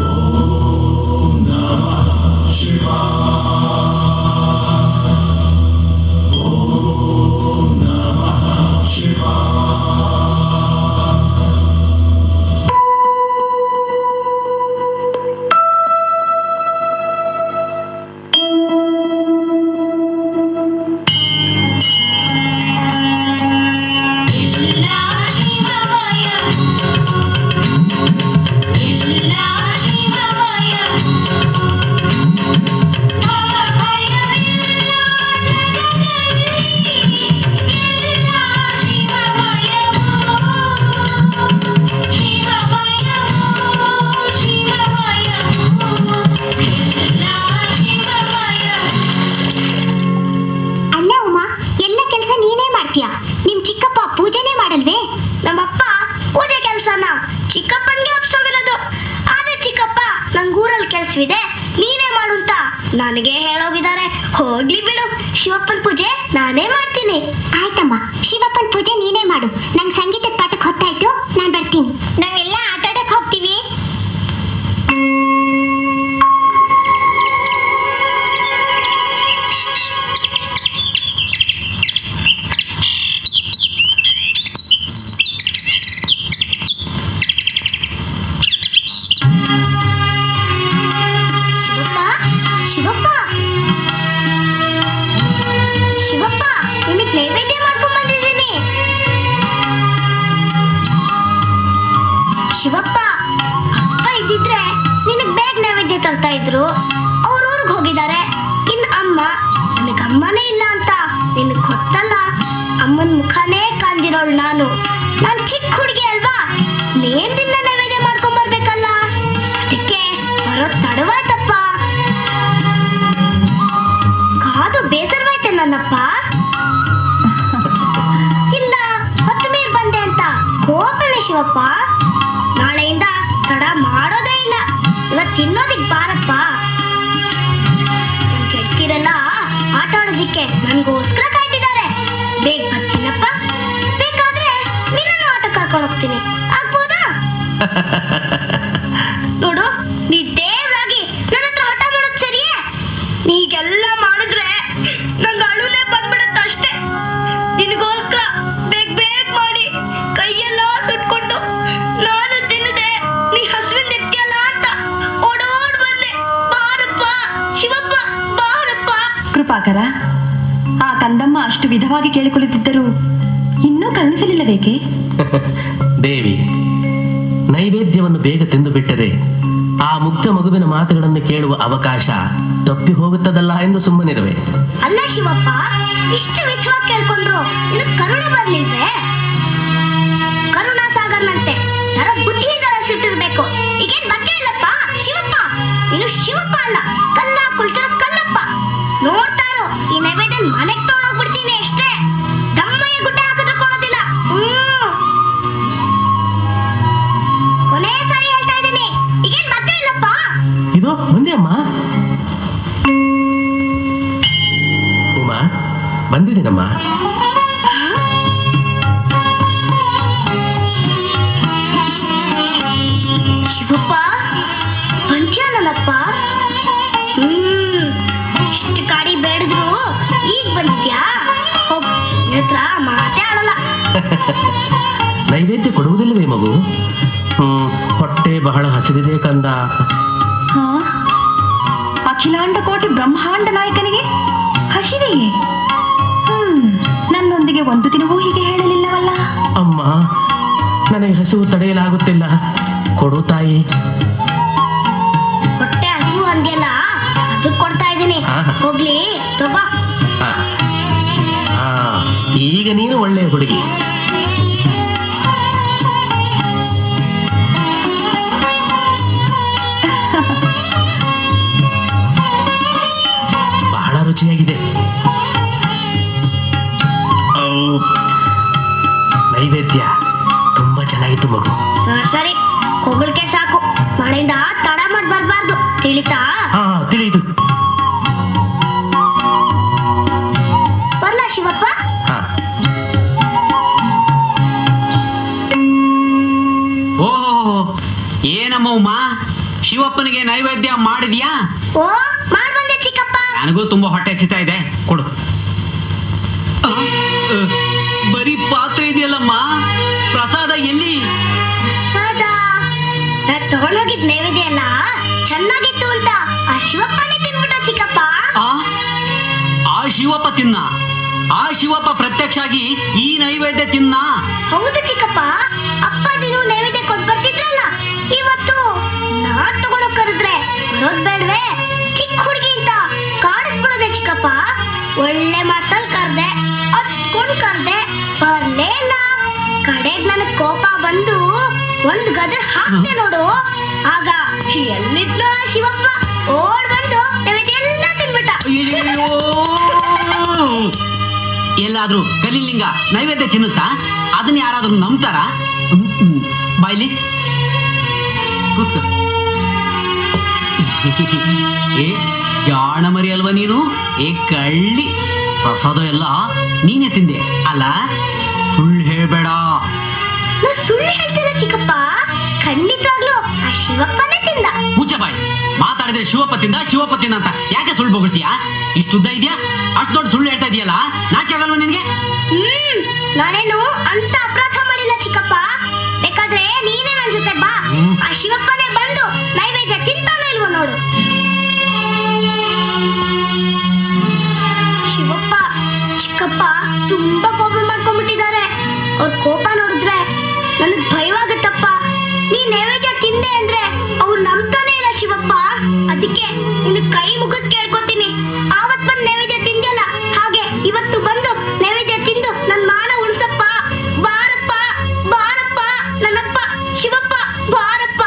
ಓಂ ನಮಃ ಶಿವಾಯ. ಓಂ ನಮಃ ಶಿವಾಯ. ನಿಮ್ ಚಿಕ್ಕಪ್ಪ ಪೂಜೆನೇ ಮಾಡಲ್ವೇ? ನಮ್ಮಪ್ಪ ಪೂಜೆ ಕೆಲ್ಸನ ಚಿಕ್ಕಪ್ಪನ್ಗೆ ಅಪ್ಸೋಗಿರೋದು. ಆದ್ರೆ ಚಿಕ್ಕಪ್ಪ ನಂಗೂರಲ್ಲಿ ಕೆಲ್ಸವಿದೆ, ನೀನೇ ಮಾಡು ಅಂತ ನನಗೆ ಹೇಳೋಗಿದ್ದಾರೆ. ಹೋಗ್ಲಿ ಬಿಡು, ಶಿವಪ್ಪನ್ ಪೂಜೆ ನಾನೇ ಮಾಡ್ತೀನಿ. ಆಯ್ತಮ್ಮ, ಶಿವಪ್ಪನ್ ಪೂಜೆ ನೀನೇ ಮಾಡು. ನಂಗೆ ಸಂಗೀತದ ಪಾಠಕ್ಕೆ ಹೊತ್ತಾಯ್ತು, ನಾನ್ ಬರ್ತೀನಿ. ನಾವೆಲ್ಲ ಆಟಾಡಕ್ ಹೋಗ್ತೀವಿ. ಶಿವಪ್ಪ, ಶಿವಪ್ಪ, ನಿನಗ್ ನೈವೇದ್ಯ ಮಾಡ್ಕೊಂಡ್ ಬಂದಿದ್ದೀನಿ. ಶಿವಪ್ಪ, ಅಪ್ಪ ಇದ್ದಿದ್ರೆ ನಿನಗ್ ಬೇಗ ನೈವೇದ್ಯ ತರ್ತಾ ಇದ್ರು. ಅವ್ರ ಊರಿಗೆ ಹೋಗಿದ್ದಾರೆ. ಇನ್ನು ಅಮ್ಮ, ನನಗ್ ಅಮ್ಮನೇ ಇಲ್ಲ ಅಂತ ನಿನಗ್ ಗೊತ್ತಲ್ಲ. ಅಮ್ಮನ ಮುಖನೇ ಕಾಂದಿರೋಳು ನಾನು ಚಿಕ್ಕ ಹುಡುಗಿ ಅಲ್ವಾ? ನೇನ್ ದಿನ ನೈವೇದ್ಯ ಮಾಡ್ಕೊಂಡ್ ಬರ್ಬೇಕಲ್ಲ, ಅದಕ್ಕೆ ಬರೋದ್ ತಡವಾಯ್ತಪ್ಪ. ಕಾದು ಬೇಸರವಾಯ್ತೆ ನನ್ನಪ್ಪ. ಇಲ್ಲ, ಹೊತ್ತು ಮೀರ್ ಬಂದೆ ಅಂತ ಹೋಗಲ್ಲ ಶಿವಪ್ಪ. ನಾಳೆಯಿಂದ ತಡ ಮಾಡೋದೇ ಇಲ್ಲ. ಇವತ್ತು ತಿನ್ನೋದಿಕ್ ಬಾರಪ್ಪ. ನನ್ ಗೆಳತಿರೆಲ್ಲ ಆಟ ಆಡೋದಿಕ್ಕೆ ನನ್ಗೋಸ್ಕರ ಕಾಯ್ತಿದ್ದಾರೆ. ಬೇಗ ಬರ್ತೀನಪ್ಪ. ಬೇಕಾದ್ರೆ ನಿನ್ನನ್ನು ಆಟ ಕರ್ಕೊಂಡು ಹೋಗ್ತೀನಿ, ಆಗ್ಬೋದಾ? ನೋಡು, ನೀ ದೇವ್ರಾಗಿ ನನ್ನ ಹತ್ರ ಆಟ ಮಾಡೋದು ಸರಿಯೇ? ನೀಗೆಲ್ಲ ಮಾಡಿದ್ರೆ ನಂಗೆ ಅಳುನೇ ಬಂದ್ಬಿಡತ್ತೆ ಅಷ್ಟೇ. ನಿನಗೋಸ್ಕರ ಬೇಗ ಬೇಗ ಮಾಡಿ ಕೈಯೆಲ್ಲ ಸುಟ್ಕೊಂಡು ನಾನು ತಿನ್ನದೆ ನೀ ಹಸುವಿನ ಇರ್ತೀಯಲ್ಲ ಅಂತ ಓಡೋಡ್ ಬಂದೆ. ಬಾರಪ್ಪ ಶಿವಪ್ಪ, ಬಾರಪ್ಪ. ಕೃಪಾಕರ, ಆ ಕಂದಮ್ಮ ಅಷ್ಟು ವಿಧವಾಗಿ ಕೇಳಿಕೊಳ್ಳುತ್ತಿದ್ದರು ಇನ್ನೂ ಕರುಣಿಸಲಿಲ್ಲಬೇಕೆ? ದೇವಿ, ನೈವೇದ್ಯವನ್ನು ಬೇಗ ತಿಂದು ಬಿಟ್ಟರೆ ಆ ಮುಗ್ಧ ಮಗುವಿನ ಮಾತುಗಳನ್ನು ಕೇಳುವ ಅವಕಾಶ ತಪ್ಪಿ ಹೋಗುತ್ತದಲ್ಲ ಎಂದು ಸುಮ್ಮನಿರುವೆ. ಅಲ್ಲ ಶಿವಪ್ಪ, ಇಷ್ಟು ವಿಧವಾಗಿ ಕೇಳ್ಕೊಂಡ್ರು ಇನ್ನು ಕರುಣೆ ಬರ್ಲಿಲ್ವೇ? ಕರುಣಾ ಸಾಗರ್ನಂತೆ ನರ ಬುದ್ಧಿ ಸಿಟ್ಟಿರ್ಬೇಕು. ಈಗೇನ್ ಬಗ್ಗೆ ಇಲ್ಲಪ್ಪ ಶಿವಪ್ಪ. ಇನ್ನು ಶಿವಪ್ಪ ಅಲ್ಲ, ಕಲ್ಲ ಕುಳಿತಿರೋ ಕಲ್ಲಪ್ಪ. ನೋಡ್ತಾರೋ ಈ ನೈವೇದ್ಯ ಮನೆಗ್ ತಗೊಂಡೋಗ್ಬಿಡ್ತೀನಿ ಅಷ್ಟೇ. ದಮ್ಮಯ್ಯ ಗುಡ್ಡೆ ಹಾಕಿದ್ರು ಕೊಡೋದಿಲ್ಲ. ಕೊನೆ ಸಾರಿ ಹೇಳ್ತಾ ಇದ್ದೀನಿ, ಈಗೇನ್ ಮತ್ತೆ ಇಲ್ಲಪ್ಪ. ಇದು ಬಂದೆ ಅಮ್ಮ. ಉಮಾ, ಬಂದಿದ್ದೀನಮ್ಮ. ಶಿವಪ್ಪ, ಬಂದ್ಯಾ ನನ್ನಪ್ಪ? ಇಷ್ಟು ಗಾಡಿ ಬೇಡಿದ್ರು ಈಗ ಬಂದ್ಯಾ? ಹೋಗ್, ಹತ್ರ ಮಾತೇ ಆಡಲ್ಲ. ನೈವೇದ್ಯ ಕೊಡುವುದಿಲ್ಲವೇ ಮಗು? ಹೊಟ್ಟೆ ಬಹಳ ಹಸಿದಿದೆ ಕಂದ. ಅಖಿಲಾಂಡ ಕೋಟಿ ಬ್ರಹ್ಮಾಂಡ ನಾಯಕನಿಗೆ ಹಸಿವೆಯೇ? ನನ್ನೊಂದಿಗೆ ಒಂದು ದಿನವೂ ಹೀಗೆ ಹೇಳಲಿಲ್ಲವಲ್ಲ. ಅಮ್ಮ, ನನಗೆ ಹಸಿವು ತಡೆಯಲಾಗುತ್ತಿಲ್ಲ. ಕೊಡು ತಾಯಿ. ಹೊಟ್ಟೆ ಹಸು ಅಂದ್ಯಲ್ಲ, ಅದಕ್ಕೆ ಕೊಡ್ತಾ ಇದ್ದೀನಿ. ಹೋಗ್ಲಿ ತಗೋ. ಈಗ ನೀನು ಒಳ್ಳೆಯ ಹುಡುಗಿ. ಬಹಳ ರುಚಿಯಾಗಿದೆ. ನೈವೇದ್ಯ ತುಂಬಾ ಚೆನ್ನಾಗಿತ್ತು ಮಗು. ಸರಿ ಹೊಗಳಿಕೆ ಸಾಕು. ಮಳೆಯಿಂದ ತಡ ಮಾಡಿ ಬರ್ಬಾರ್ದು, ತಿಳಿತಾ? ತಿಳಿಯಿತು. ಬರ್ಲಾ ಶಿವಪ್ಪ? ಓಹೋ, ಏನಮ್ಮ ಉಮಾ, ಶಿವಪ್ಪನಿಗೆ ನೈವೇದ್ಯ ಮಾಡಿದ್ಯಾ? ಓ, ಮಾಡ್ಬಂದೆ ಚಿಕ್ಕಪ್ಪ. ನನಗೂ ತುಂಬಾ ಹೊಟ್ಟೆ ಹಸಿತಾ ಇದೆ, ಕೊಡು. ಬರೀ ಪಾತ್ರೆ ಇದೆಯಲ್ಲಮ್ಮ, ಪ್ರಸಾದ ಎಲ್ಲಿ? ಪ್ರಸಾದ ತಗೊಂಡೋಗಿದ್ ನೈವೇದ್ಯ ಎಲ್ಲ ಚೆನ್ನಾಗಿತ್ತು ಅಂತ ಆ ಶಿವಪ್ಪನೇ ತಿನ್ಬಿಟ್ಟ ಚಿಕ್ಕಪ್ಪ. ಆ ಶಿವಪ್ಪ ತಿನ್ನ? ಆ ಶಿವಪ್ಪ ಪ್ರತ್ಯಕ್ಷ ಆಗಿ ಈ ನೈವೇದ್ಯ ತಿನ್ನ? ಹೌದು ಚಿಕ್ಕಪ್ಪ, ಅಪ್ಪ ನೀನು ನೈವೇದ್ಯ ಕೊಟ್ಟು ಬರ್ತಿದ್ರಲ್ಲ, ಇವತ್ತು ನಾನ್ ತಗೊಂಡೋಗ್ ಕರೆದ್ರೆ ಬರೋದ್ ಬೇಡ್ವೆ? ಚಿಕ್ಕ ಹುಡುಗಿ ಅಂತ ಕಾಣಿಸ್ಬಿಡೋದೆ ಚಿಕ್ಕಪ್ಪ. ಒಳ್ಳೆ ಮಾತಲ್ಲಿ ಕರ್ದೆ, ಹತ್ಕೊಂಡ್ ಕರ್ದೆ, ಬರ್ಲೇ ಇಲ್ಲ. ಕಡೆಗ್ ನನಗ್ ಕೋಪ ಬಂದು ಒಂದ್ ಗದೆ ಹಾಕ್ತೆ ನೋಡು. ಆಗ ಎಲ್ಲಿದ್ದ ಶಿವಪ್ಪ ಓಡ್ ಬಂದು ನೈವೇದ್ಯ ಎಲ್ಲ ತಿನ್ಬಿಟ್ಟ. ಎಲ್ಲಾದ್ರೂ ಕಲಿಲಿಂಗ ನೈವೇದ್ಯ ತಿನ್ನುತ್ತಾ? ಅದನ್ನ ಯಾರಾದ್ರೂ ನಂಬ್ತಾರ? ಬಾಯ್ಲಿ ಕೂತ್ಕೋ. ಏ ಜಾಣ ಮರಿ ಅಲ್ವಾ ನೀನು? ಏ ಕಳ್ಳಿ, ಪ್ರಸಾದ ಎಲ್ಲ ನೀನೇ ತಿಂದೆ ಅಲ್ಲ? ಸುಳ್ಳು ಹೇಳ್ಬೇಡ. ನಾ ಸುಳ್ಳು ಹೇಳ್ತಿಲ್ಲ ಚಿಕ್ಕಪ್ಪ, ಖಂಡಿತವಾಗ್ಲೂ ಆ ಶಿವಪ್ಪನೇ ತಿಂದ. ಮುಚ್ಚ ಬಾಯ್. ಮಾತಾಡಿದ್ರೆ ಶಿವಪ್ಪ ತಿಂದ ಶಿವಪ್ಪ ತಿಂದ ಅಂತ ಯಾಕೆ ಸುಳ್ಳು ಬೊಗಳ್ತೀಯಾ? ಇಷ್ಟು ಉದ್ದ ಇದೆಯಾ? ಅಷ್ಟು ದೊಡ್ಡ ಸುಳ್ಳು ಹೇಳ್ತಾ ಇದೆಯಲ್ಲ, ನಾಚೆ ಆಗಲ್ವ ನಿನ್ಗೆ? ನಾನೇನು ಅಂತ ಅಪರಾಧ ಮಾಡಿಲ್ಲ ಚಿಕ್ಕಪ್ಪ. ಬೇಕಾದ್ರೆ ನೀನೇ ನನ್ ಜೊತೆ ಬಾ, ಆ ಶಿವಪ್ಪನೇ ಬಂದು ನೈವೇದ್ಯ ತಿಂತಾನೋ ಇಲ್ವೋ ನೋಡು. ಶಿವಪ್ಪ ಚಿಕ್ಕಪ್ಪ ತುಂಬಾ ಕೋಪ ಮಾಡ್ಕೊಂಡ್ಬಿಟ್ಟಿದ್ದಾರೆ. ಅವ್ರ ಕೋಪ ನೋಡಿದ್ರೆ ನನಗ್ ಭಯವಾಗುತ್ತಪ್ಪ. ನೀ ನೈವೇದ್ಯ ತಿಂದೆ ಅಂದ್ರೆ ಅವ್ರು ನಂಬ್ತಾನೆ ಇಲ್ಲ ಶಿವಪ್ಪ. ಅದಕ್ಕೆ ನಿನ್ ಕೈ ಮುಗಿದ್ ಕೇಳ್ಕೊತೀನಿ, ಆವತ್ ಬಂದ್ ನೈವೇದ್ಯ ತಿಂದಿಯಲ್ಲ, ಹಾಗೆ ಇವತ್ತು ಬಂದು ನೈವೇದ್ಯ ತಿಂದು ನನ್ ಮಾನ ಉಳಿಸಪ್ಪ. ಬಾರಪ್ಪ ಬಾರಪ್ಪ ನನ್ನಪ್ಪ ಶಿವಪ್ಪ, ಬಾರಪ್ಪ.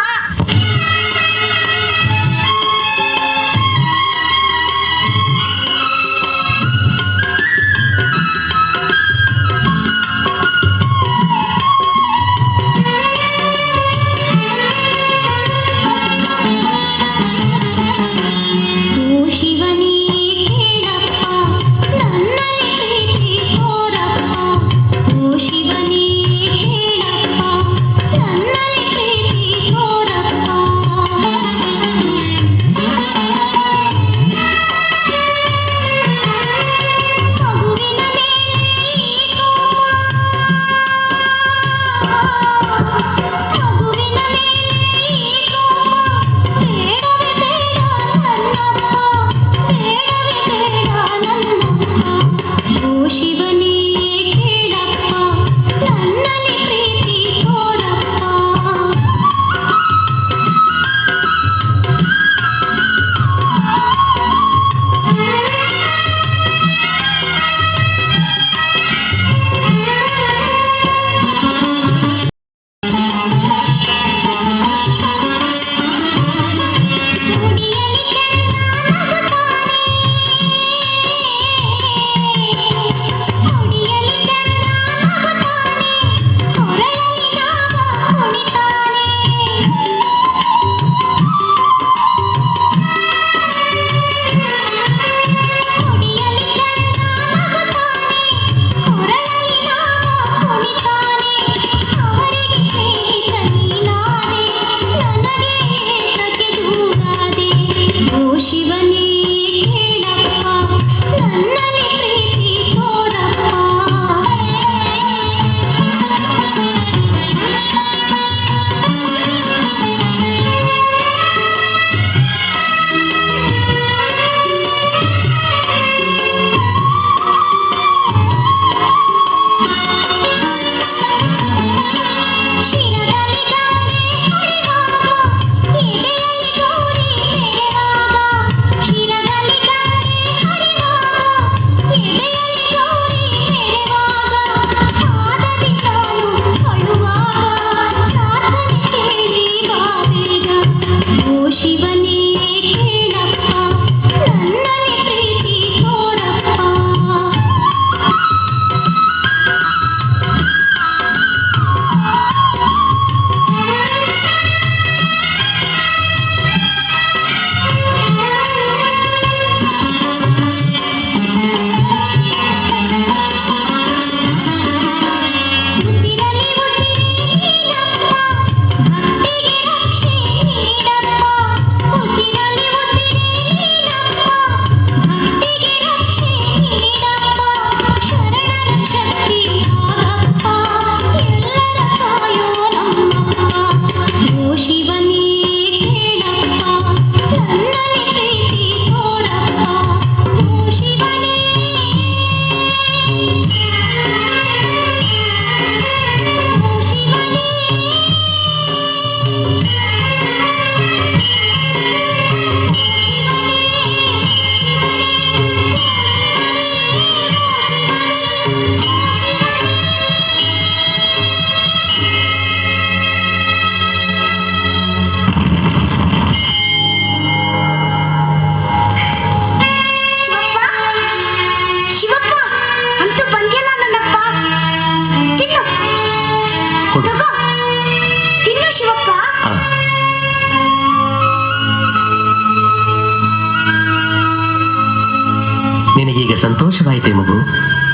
ನಿನಗೀಗ ಸಂತೋಷವಾಯಿತೆ ಮಗು?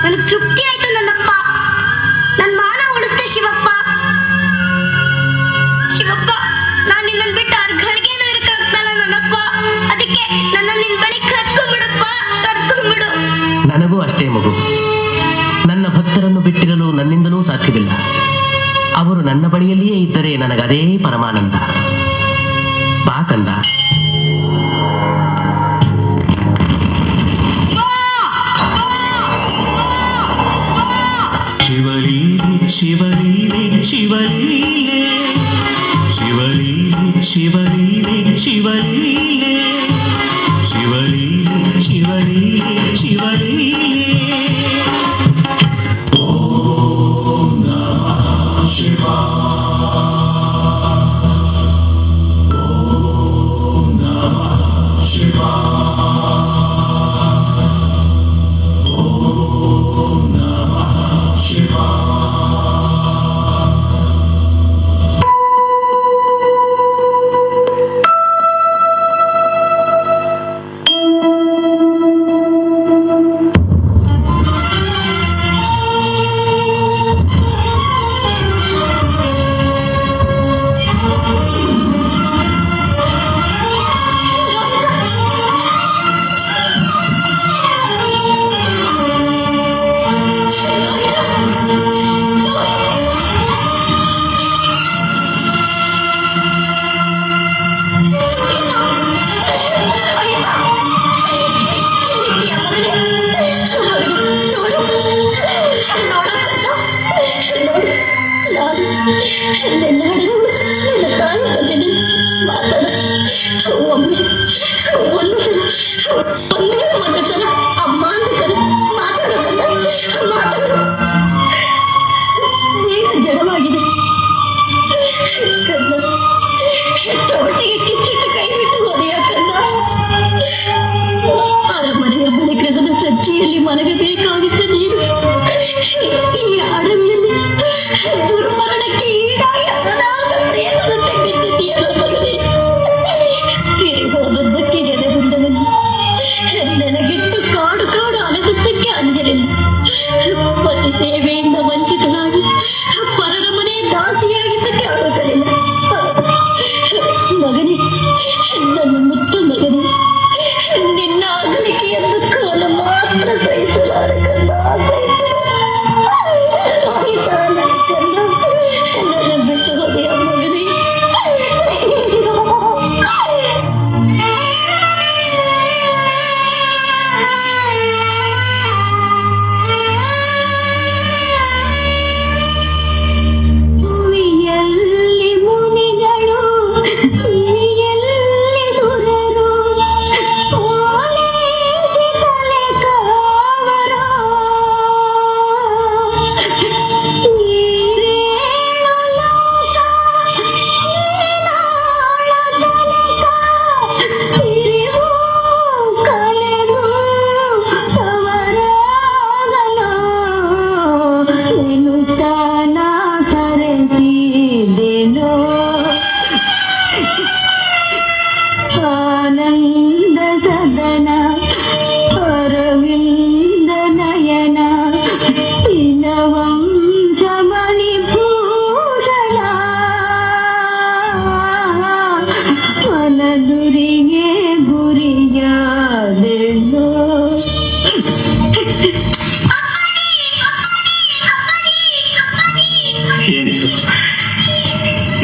ನನಗೆ ತೃಪ್ತಿ ಆಯ್ತು ನನ್ನಪ್ಪ. ನನ್ನ ಮಾನ ಉಳಿಸ್ದೆ ಶಿವಪ್ಪ. ಶಿವಪ್ಪ, ನಾನು ನಿನ್ನನ್ನು ಬಿಟ್ಟು ಅರ್ಘಳಿಗೇನು ಇರಕ್ಕಾಗ್ತಲ್ಲ ನನ್ನಪ್ಪ. ಅದಕ್ಕೆ ನನ್ನ ನಿನ್ ಬಳಿ ಕರ್ಕೊಂಡ್ಬಿಡಪ್ಪ, ಕರ್ಕೊಂಡ್ಬಿಡು. ನನಗೂ ಅಷ್ಟೇ ಮಗು. ನನ್ನ ಭಕ್ತರನ್ನು ಬಿಟ್ಟಿರಲು ನನ್ನಿಂದಲೂ ಸಾಧ್ಯವಿಲ್ಲ. ಅವರು ನನ್ನ ಬಳಿಯಲ್ಲಿಯೇ ಇದ್ದರೆ ನನಗದೇ ಪರಮಾನಂದ. ಬಾ ಕಂದ. ಶಿವಲೀಲೆ ಶಿವಲೀಲೆ ಶಿವಲೀಲೆ ಶಿವಲೀಲೆ ಶಿವಲೀಲೆ ಶಿವಲೀಲೆ ಶಿವಲೀಲೆ ಶಿವಲೀಲೆ ಶಿವಲೀಲೆ.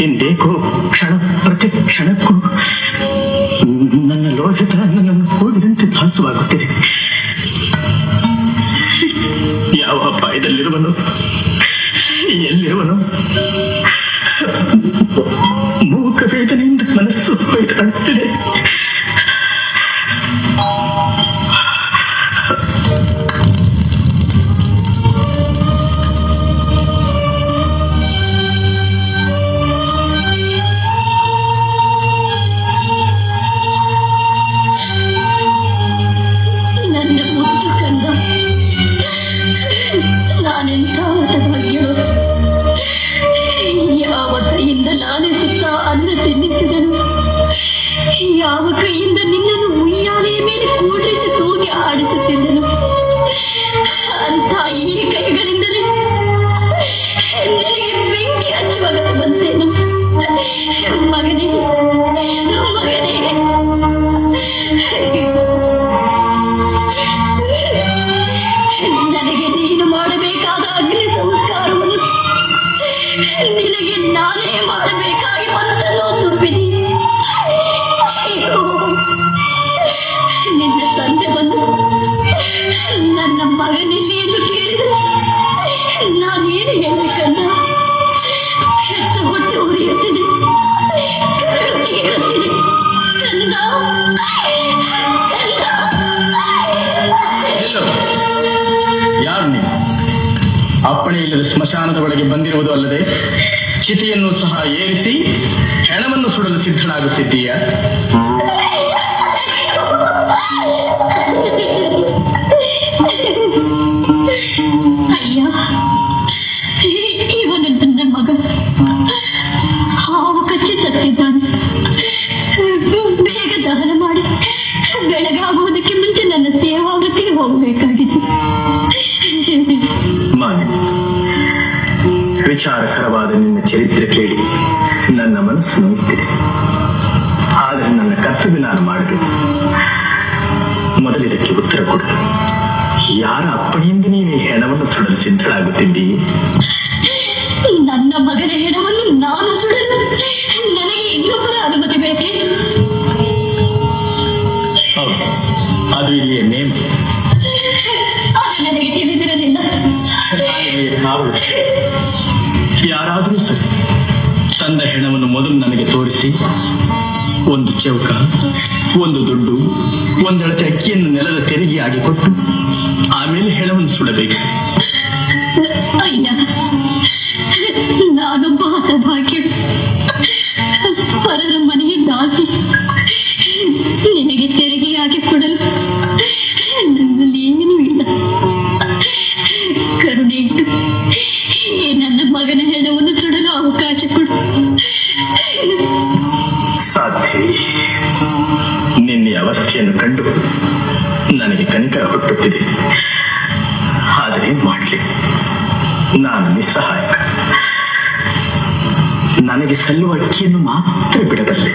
ಇಂದೇಕೋ ಕ್ಷಣ ಪ್ರತಿ ಕ್ಷಣಕ್ಕೂ ನನ್ನ ಲೋಹಿತ ನನ್ನನ್ನು ಹೋಗಿದಂತೆ ಭಾಸವಾಗುತ್ತಿದೆ. ಯಾವ ಅಪಾಯದಲ್ಲಿರುವನು, ಎಲ್ಲಿರುವನು? ಮೂಕ ವೇದನೆಯಿಂದ ಮನಸ್ಸು ಹೊಯ್ದಾಡುತ್ತಿದೆ. ಯಾವ ಅಪ್ಪಣೆ ಇಲ್ಲದ ಸ್ಮಶಾನದ ಒಳಗೆ ಬಂದಿರುವುದು ಅಲ್ಲದೆ ಚಿತೆಯನ್ನು ಸಹ ಏರಿಸಿ ಹೆಣವನ್ನು ಸುಡಲು ಸಿದ್ಧನಾಗುತ್ತಿದ್ದೀಯ. ಅಯ್ಯ, ಇವನು ನನ್ನ ಮಗ. ಹಾವು ಕಚ್ಚಿ ಸತ್ತಿದ್ದಾನೆ. ಬೇಗ ದಹನ ಮಾಡಿ ಬೆಳಗಾಗುವುದಕ್ಕೆ ಮುಂಚೆ ನನ್ನ ಸೇವಾವೃತ್ತಿಗೆ ಹೋಗಬೇಕಾಗಿದೆ. ವಿಚಾರಕರವಾದ ನಿನ್ನ ಚರಿತ್ರೆ ಕೇಳಿ ನನ್ನ ಮನಸ್ಸು ನೋಯುತ್ತಿದೆ. ಆದರೆ ನನ್ನ ಕರ್ತವ್ಯ ನಾನು ಮಾಡಬೇಕು. ಮೊದಲಿದಕ್ಕೆ ಉತ್ತರ ಕೊಡು. ಯಾರ ಅಪ್ಪಣೆಯಿಂದ ನೀವೇ ಹೆಣವನ್ನು ಸುಡಲು ಸಿದ್ಧಳಾಗುತ್ತಿದ್ದೀ? ನನ್ನ ಮಗನ ಹೆಣವನ್ನು ನಾನು ಸುಡಲು ನನಗೆ ಇನ್ನೊಬ್ಬರ ಅನುಮತಿ ಬೇಕೇ? ಹೌದು, ಅದು ಇಲ್ಲಿಯ ನೇಮ. ಅದು ನನಗೆ ತಿಳಿದಿರಲಿಲ್ಲ. ನಾವು ಯಾರಾದರೂ ಸರಿ ತಂದ ಹೆಣವನ್ನು ಮೊದಲು ನನಗೆ ತೋರಿಸಿ ಒಂದು ಚೌಕ, ಒಂದು ದುಡ್ಡು, ಒಂದಳತೆ ಅಕ್ಕಿಯನ್ನು ನೆಲದ ತೆರಿಗೆಯಾಗಿ ಕೊಟ್ಟು ಆಮೇಲೆ ಹೆಣವನ್ನು ಸುಡಬೇಕು. ಅಯ್ಯ, ನಾನೊಬ್ಬ ಹತಭಾಗ್ಯ, ಪರರ ಮನೆಗೆ ದಾಸಿ. ನಿನಗೆ ತೆರಿಗೆಯಾಗಿ ಕೊಡಲು ನನ್ನಲ್ಲಿ ಏನೂ ಇಲ್ಲ. ಕರುಣೆ ಇಟ್ಟು ನನ್ನ ಮಗನ ಹೆಣವನ್ನು ಸುಡಲು ಅವಕಾಶ ಕೊಡು. ಸಾಧ್ಯವೇ? ನಿನ್ನೆ ಅವಸ್ಥೆಯನ್ನು ಕಂಡು ನನಗೆ ಕನಿಕರ ಹುಟ್ಟುತ್ತಿದೆ. ಆದರೆ ಮಾಡಲಿ, ನಾನು ನಿಸ್ಸಹಾಯಕ. ನನಗೆ ಸಲ್ಲುವ ಅಕ್ಕಿಯನ್ನು ಮಾತ್ರ ಬಿಡಬಲ್ಲೆ.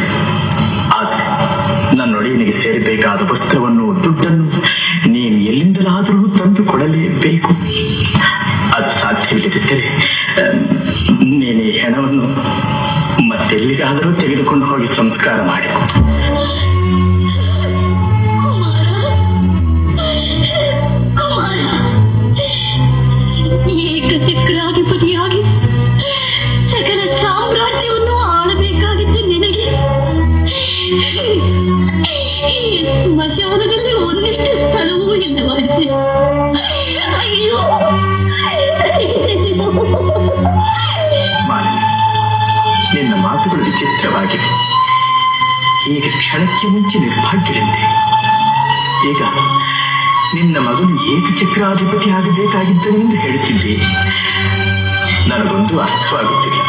ಆದರೆ ನನ್ನೊಡೆಯನಿಗೆ ಸೇರಬೇಕಾದ ವಸ್ತ್ರವನ್ನು, ದುಡ್ಡನ್ನು ನೀನು ಎಲ್ಲಿಂದಲಾದರೂ ತಂದು ಕೊಡಲೇಬೇಕು. ಅದು ಸಾಧ್ಯವಿಲ್ಲದಿದ್ದರೆ ನೀನು ಈ ಹೆಣವನ್ನು ಮತ್ತೆಲ್ಲಿಗಾದರೂ ತೆಗೆದುಕೊಂಡು ಹೋಗಿ ಸಂಸ್ಕಾರ ಮಾಡಿಕೊ. ಏಕಚಕ್ರಾಧಿಪತಿಯಾಗಿ ಸಕಲ ಸಾಮ್ರಾಜ್ಯವನ್ನು ಆಳಬೇಕಾಗಿತ್ತು ನಿನಗೆ. ಸ್ಮಶಾನದಲ್ಲಿ ಒಂದಿಷ್ಟು ಸ್ಥಳವೂ ಇಲ್ಲವಾಗಿದೆ. ಅಯ್ಯೋ, ನಿನ್ನ ಮಾತುಗಳು ವಿಚಿತ್ರವಾಗಿವೆ. ಈಗ ಕ್ಷಣಕ್ಕೆ ಮುಂಚೆ ನಿರ್ಭಾಗ್ಯರಂತೆ. ಈಗ ನಿನ್ನ ಮಗನು ಏಕಚಕ್ರಾಧಿಪತಿ ಆಗಬೇಕಾಗಿದ್ದನೆಂದು ಹೇಳುತ್ತಿದ್ದೆ. ನನಗೊಂದು ಅರ್ಥವಾಗುತ್ತಿಲ್ಲ.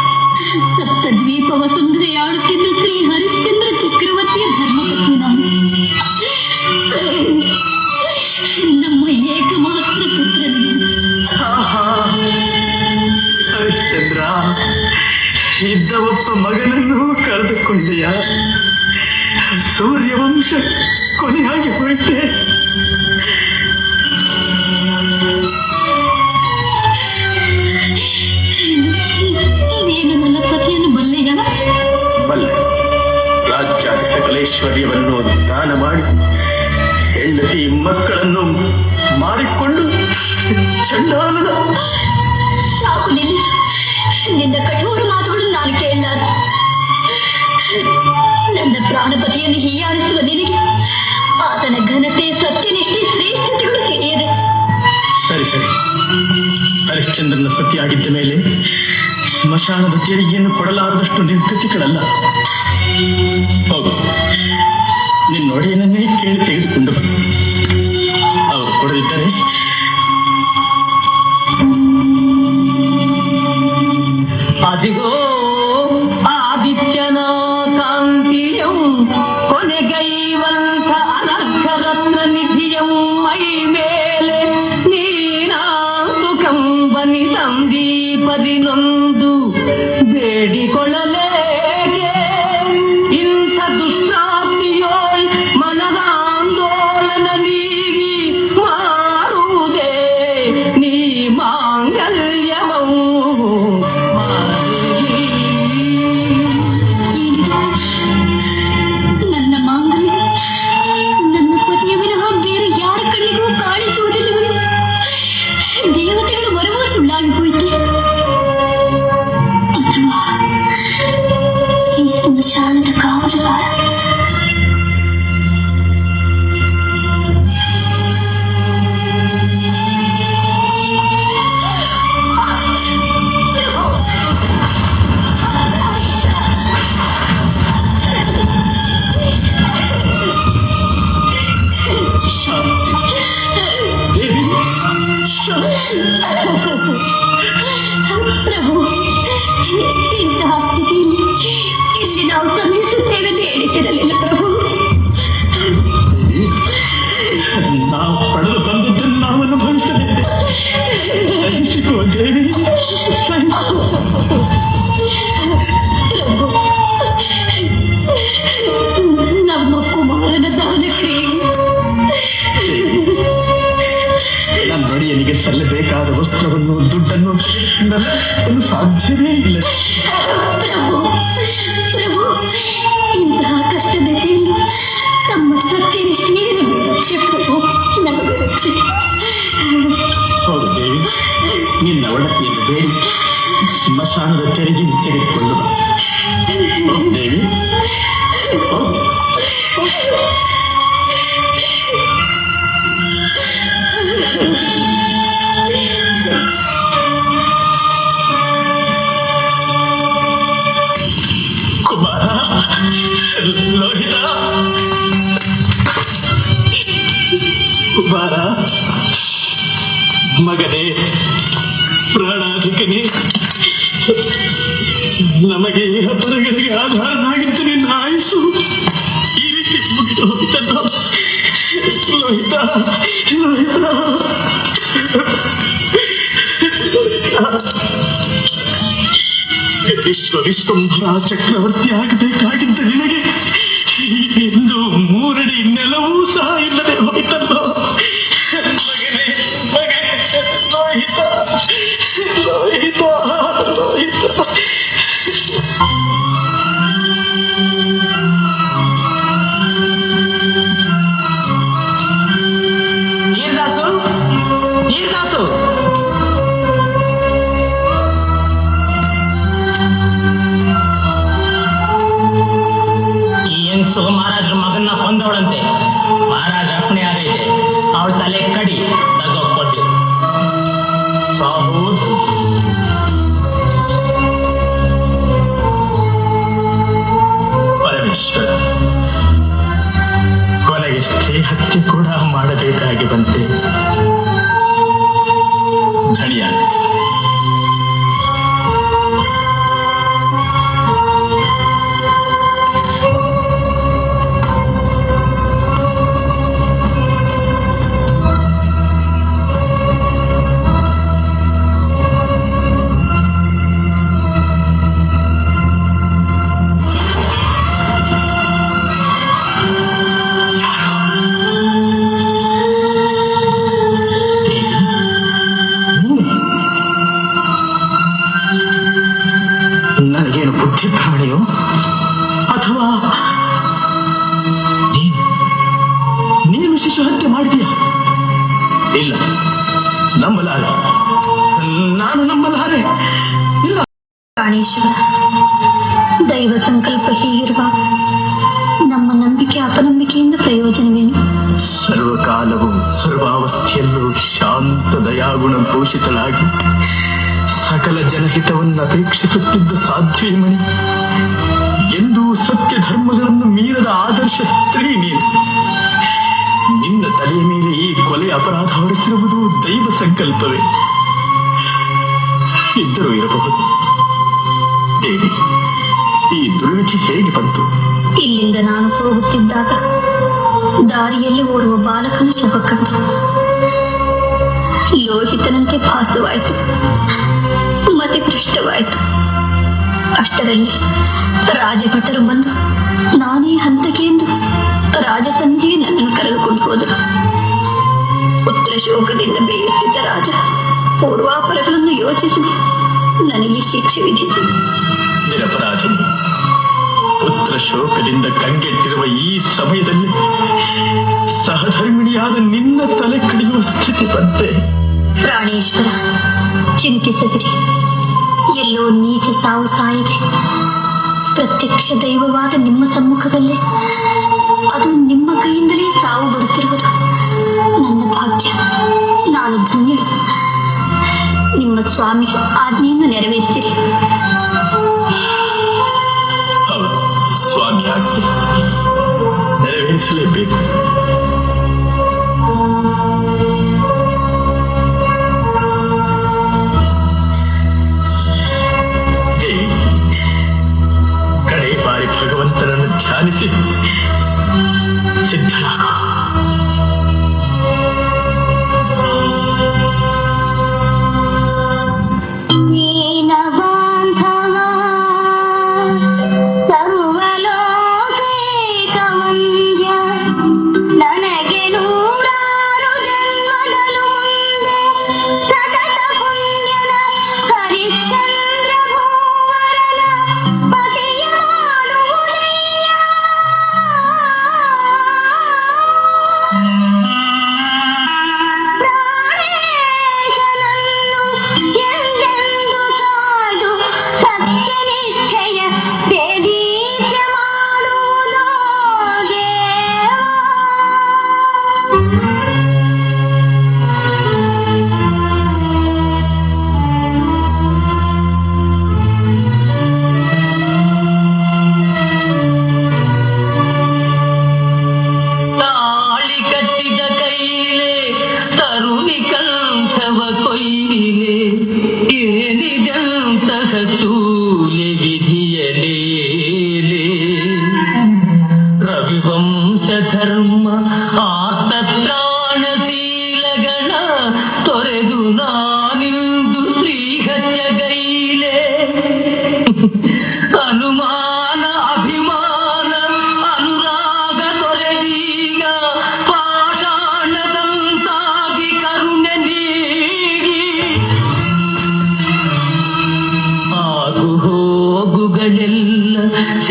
ಸಪ್ತದ್ವೀಪವ ಸುಂದರಿಯಾಡುತ್ತಿದ್ದ ಶ್ರೀ ಹರಿಶ್ಚಂದ್ರ ಚಕ್ರವರ್ತಿಯ ಧರ್ಮಪತ್ನಿ ನಾನು. ನಮ್ಮ ಏಕಮಾತ್ರ ಪುತ್ರನಿಂದ ಹರಿಶ್ಚಂದ್ರ, ಇದ್ದ ಒಬ್ಬ ಮಗನನ್ನು ಕಳೆದುಕೊಂಡೆಯ. ಸೂರ್ಯವಂಶ ಕೊನೆಯಾಗಿ ಹೋಯಿತೆ. ನೀನು ನನ್ನ ಪತಿಯನ್ನು ಬಲ್ಲೆಯ? ಬಲ್ಲೆ. ರಾಜ್ಯಾದಿ ಸಕಲೇಶ್ವರ್ಯವನ್ನು ದಾನ ಮಾಡಿ ಹೆಂಡತಿ ಮಕ್ಕಳನ್ನು ಮಾರಿಕೊಂಡು ಚಂಡಾಲನ. ಸಾಕು, ನಿಲ್ಲಿಸು. ನಿನ್ನ ಕಠೋರ ಮಾತುಗಳು ನಾನು ಕೇಳಲಾರೆ. ನನ್ನ ಪ್ರಾಣಪತಿಯನ್ನು ಹೀಯಾಳಿಸುವ ನಿನಗೆ ಆತನ ಘನತೆ, ಸತ್ಯನಿಷ್ಠೆ, ಶ್ರೇಷ್ಠತೆಗಳು ತಿಳಿಯದೆ. ಸರಿ ಸರಿ, ಹರಿಶ್ಚಂದ್ರನ ಸತಿಯಾಗಿದ್ದ ಮೇಲೆ ಸ್ಮಶಾನದ ತೆರಿಗೆಯನ್ನು ಕೊಡಲಾರದಷ್ಟು ನಿರ್ಗತಿಗಳಲ್ಲ. ಹೌದು, ನಿನ್ನೊಡೆಯನನ್ನೇ ಕೇಳಿ ತೆಗೆದುಕೊಂಡು ಅವರು ಕೊಡದಿದ್ದರೆ ಅದಿಗೋ ಆದಿತ್ಯನ ಕಾಂತಿಯಂ ಕೊನೆಗೈವಂತ ಅನರ್ಘರತ್ನ ನಿಧಿಯಂ ಮೈ ಮೇಲೆ ನೀನಾಂತು ಕಂಬನಿ ಸಂದೀಪದಿ ನೊಂದು ಬೇಡಿಕೊಳ್ಳಲೇಗೆ ಇಂಥ ದುಷ್ಪ್ರಾಪ್ತಿಯೋಳ್ ಮನದಾಂದೋಲನ ನೀಗಿ ಮಾರುವುದೇ ನೀ ಮಾಂಗಲ್ಯವೂ. ನನ್ನ ಮಾಂಗಲ್ಯ ನನ್ನ ಪತಿಯ ವಿನಃ ಬೇರೆ ಯಾರ ಕಣ್ಣಿಗೂ ಕಾಣಿಸುವುದಿಲ್ಲ. ಪ್ರಭು, ಇಂತಹ ಸ್ಥಿತಿಯಲ್ಲಿ ಇಲ್ಲಿ ನಾವು ಶ್ರಮಿಸುತ್ತೇವೆ ಎಂದು ಹೇಳಿಸಿರಲಿಲ್ಲ ಪ್ರಭು. ನಾವು ಪಡೆದು ಬಂದದ್ದನ್ನು ನಾವು ಅನುಭವಿಸಲಿಲ್ಲ. ಸಹಿಸಿಕೋ ದೇವಿ, ಸಹಿಸಿಕೋ. ಪ್ರಭು, ನಮ್ಮ ಕುಮಾರನ ದಾನಕ್ಕೆ ನನ್ನ ಒಡೆಯನಿಗೆ ಸಲ್ಲಬೇಕಾದ ವಸ್ತ್ರವನ್ನು ದುಡ್ಡನ್ನು ತೆಗೆದುಕೊಳ್ಳಲು ಸಾಧ್ಯವೇ ಇಲ್ಲ. ಪ್ರಭು, ಪ್ರಭು, ಇಂತಹ ಕಷ್ಟ ಬೆಸೆಯಲು ತಮ್ಮ ಸತ್ಯನಿಷ್ಠೆಯೇ ನಮಗೆ ರಕ್ಷೆ ಪ್ರಭು, ನಮಗೆ ರಕ್ಷೆ. ಹೌದು ದೇವಿ, ನಿನ್ನ ಒಡತಿಯನ್ನು ಬೇಡಿ ಸ್ಮಶಾನದ ತೆರೆಗೆ ತೆಗೆದುಕೊಂಡು ಬಾ. ಹೌದು ದೇವಿ, ಹೌದು. ಕುಮಾರ, ಲೋಹಿತ, ಕುಮಾರ, ಮಗನೇ, ಪ್ರಾಣಾಧಿಕನೇ, ನಮಗೆ ಪರಗಳಿಗೆ ಆಧಾರನಾಗಿದ್ದ ನಿನ್ನ ಆಯುಸ್ಸು ಈ ರೀತಿ ಮುಗಿದು ಹೋಗಿದ್ದಲ್ಲ. ಲೋಹಿತ, ಲೋಹಿತ, ವಿಶ್ವಂಭರ ಚಕ್ರವರ್ತಿ ಆಗಬೇಕಾಗಿದ್ದ ನಿನಗೆ ಇಂದು 3 ಅಡಿ ನೆಲವೂ ಸಹ ಇಲ್ಲದೆ ಹೋಯ್ತಲ್ಲೋ. ಮಗನೇ, ಮಗನೇ, ಲೋಹಿತ, ಲೋಹಿತ, ಲೋಹಿತ. ನೀರ್ದಾಸು, ನೀರ್ದಾಸು, ಈ ಹೆಂಗಸು ಮಹಾರಾಜರ ಮಗನ್ನ ಕೊಂದವಳಂತೆ. ಮಹಾರಾಜ ಅಪ್ಪಣೆ ಆಗೈತೆ, ಅವಳ ತಲೆ ಕಡಿ ತಗೋಕೊಟ್ಟು. ಸಾಹು, ಪರಮೇಶ್ವರ, ಕೊನೆಗೆ ಸ್ತ್ರೀ ಹತ್ಯೆ ಕೂಡ ಮಾಡಬೇಕಾಗಿ ಬಂತೆ. ಧಣಿಯ, ನನಗೇನು ಬುದ್ಧಿ ಭ್ರಮಣೆಯೋ ಅಥವಾ ನೀನು ಶಿಶು ಹತ್ಯೆ ಮಾಡಿದೀಯ? ಇಲ್ಲ, ನಂಬಲಾರೆ, ನಾನು ನಂಬಲಾರೆ. ಇಲ್ಲ. ಪ್ರಾಣೇಶ್ವರ, ದೈವ ಸಂಕಲ್ಪ ಹೀಗಿರುವಾಗ ನಮ್ಮ ನಂಬಿಕೆ ಅಪನಂಬಿಕೆಯಿಂದ ಪ್ರಯೋಜನವೇನು? ಸರ್ವಕಾಲವು ಸರ್ವಾವಸ್ಥೆಯಲ್ಲೂ ಶಾಂತ ದಯಾಗುಣ ಭೂಷಿತಳಾಗಿ ಸಕಲ ಜನಹಿತವನ್ನು ಅಪೇಕ್ಷಿಸುತ್ತಿದ್ದ ಸಾಧ್ವಿ ಮಣಿ, ಎಂದೂ ಸತ್ಯ ಧರ್ಮಗಳನ್ನು ಮೀರದ ಆದರ್ಶ ಸ್ತ್ರೀ ನೀನು. ನಿನ್ನ ತಲೆಯ ಮೇಲೆ ಈ ಕೊಲೆ ಅಪರಾಧ ಹೊರಿಸಿರುವುದು ದೈವ ಸಂಕಲ್ಪವೇ ಇದ್ದರೂ ಇರಬಹುದು. ದೇವಿ, ಈ ದುರ್ವಿಧಿ ಹೇಗೆ ಬಂತು? ಇಲ್ಲಿಂದ ನಾನು ಹೋಗುತ್ತಿದ್ದಾಗ ದಾರಿಯಲ್ಲಿ ಓರ್ವ ಬಾಲಕನ ಶವ ಕಂಡು ಲೋಹಿತನಂತೆ ಭಾಸವಾಯಿತು, ಮತಿಭ್ರಷ್ಟವಾಯಿತು. ಅಷ್ಟರಲ್ಲಿ ರಾಜಭಟರು ಬಂದು ನಾನೇ ಹಂತಕ್ಕೆ ಎಂದು ರಾಜಸನ್ನಿಧಿಗೆ ನನ್ನನ್ನು ಕರೆದುಕೊಂಡು ಹೋದರು. ಪುತ್ರ ಶೋಕದಿಂದ ಬೇಯುತ್ತಿದ್ದ ರಾಜ ಪೂರ್ವಾಪರಗಳನ್ನು ಯೋಚಿಸಿದೆ ನನಗೆ ಶಿಕ್ಷೆ ವಿಧಿಸಿ. ನಿರಪರಾಧಿ ಪುತ್ರ ಶೋಕದಿಂದ ಕಂಗೆಟ್ಟಿರುವ ಈ ಸಮಯದಲ್ಲಿ ಸಹಧರ್ಮಿಣಿಯಾದ ನಿನ್ನ ತಲೆ ಕಡಿಯುವ ಸ್ಥಿತಿ ಬಂತೆ. ಪ್ರಾಣೇಶ್ವರ, ಚಿಂತಿಸದಿರಿ. ಎಲ್ಲೋ ನೀಚ ಸಾವು ಸಾಯದೆ ಪ್ರತ್ಯಕ್ಷ ದೈವವಾದ ನಿಮ್ಮ ಸಮ್ಮುಖದಲ್ಲೇ, ಅದು ನಿಮ್ಮ ಕೈಯಿಂದಲೇ ಸಾವು ಬರುತ್ತಿರುವುದು ನನ್ನ ಭಾಗ್ಯ. ನಾನು ಧನ್ಯಳು. ನಿಮ್ಮ ಸ್ವಾಮಿ ಆಜ್ಞೆಯನ್ನು ನೆರವೇರಿಸಿರಿ. ಹೌದು, ಸ್ವಾಮಿ ಆಜ್ಞೆ ನೆರವೇರಿಸಲೇಬೇಕು.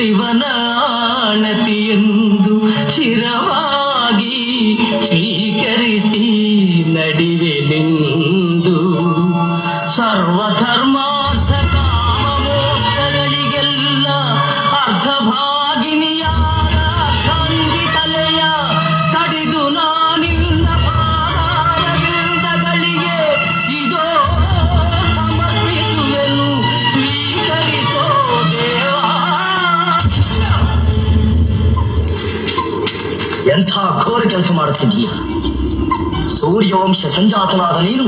ಶಿವನ ಆಣತಿಯೆಂದು ಶಿರವಾಗಿ ಸ್ವೀಕರಿಸಿ ನಡಿವೆ ನಿಂದು ಸರ್ವಧರ್ಮಾರ್ಥ ಕಾಮಮೋಕ್ಷಗಳಿಗೆಲ್ಲ ಅರ್ಧಭಾಗಿನಿಯಾದ ಖಂಡಿತಲೆಯ ಕಡಿದು ನಾನಿನ್ನ ಪಾದಾರವಿಂದಗಳಿಗೆ ಇದೋ ಸಮರ್ಪಿಸುವೆನು ಸ್ವೀಕರಿಸೋ ದೇವಾ. ಎಂಥ ಘೋರ ಕೆಲಸ ಮಾಡುತ್ತಿದ್ದೀಯ. ಸೂರ್ಯವಂಶ ಸಂಜಾತನಾದ ನೀನು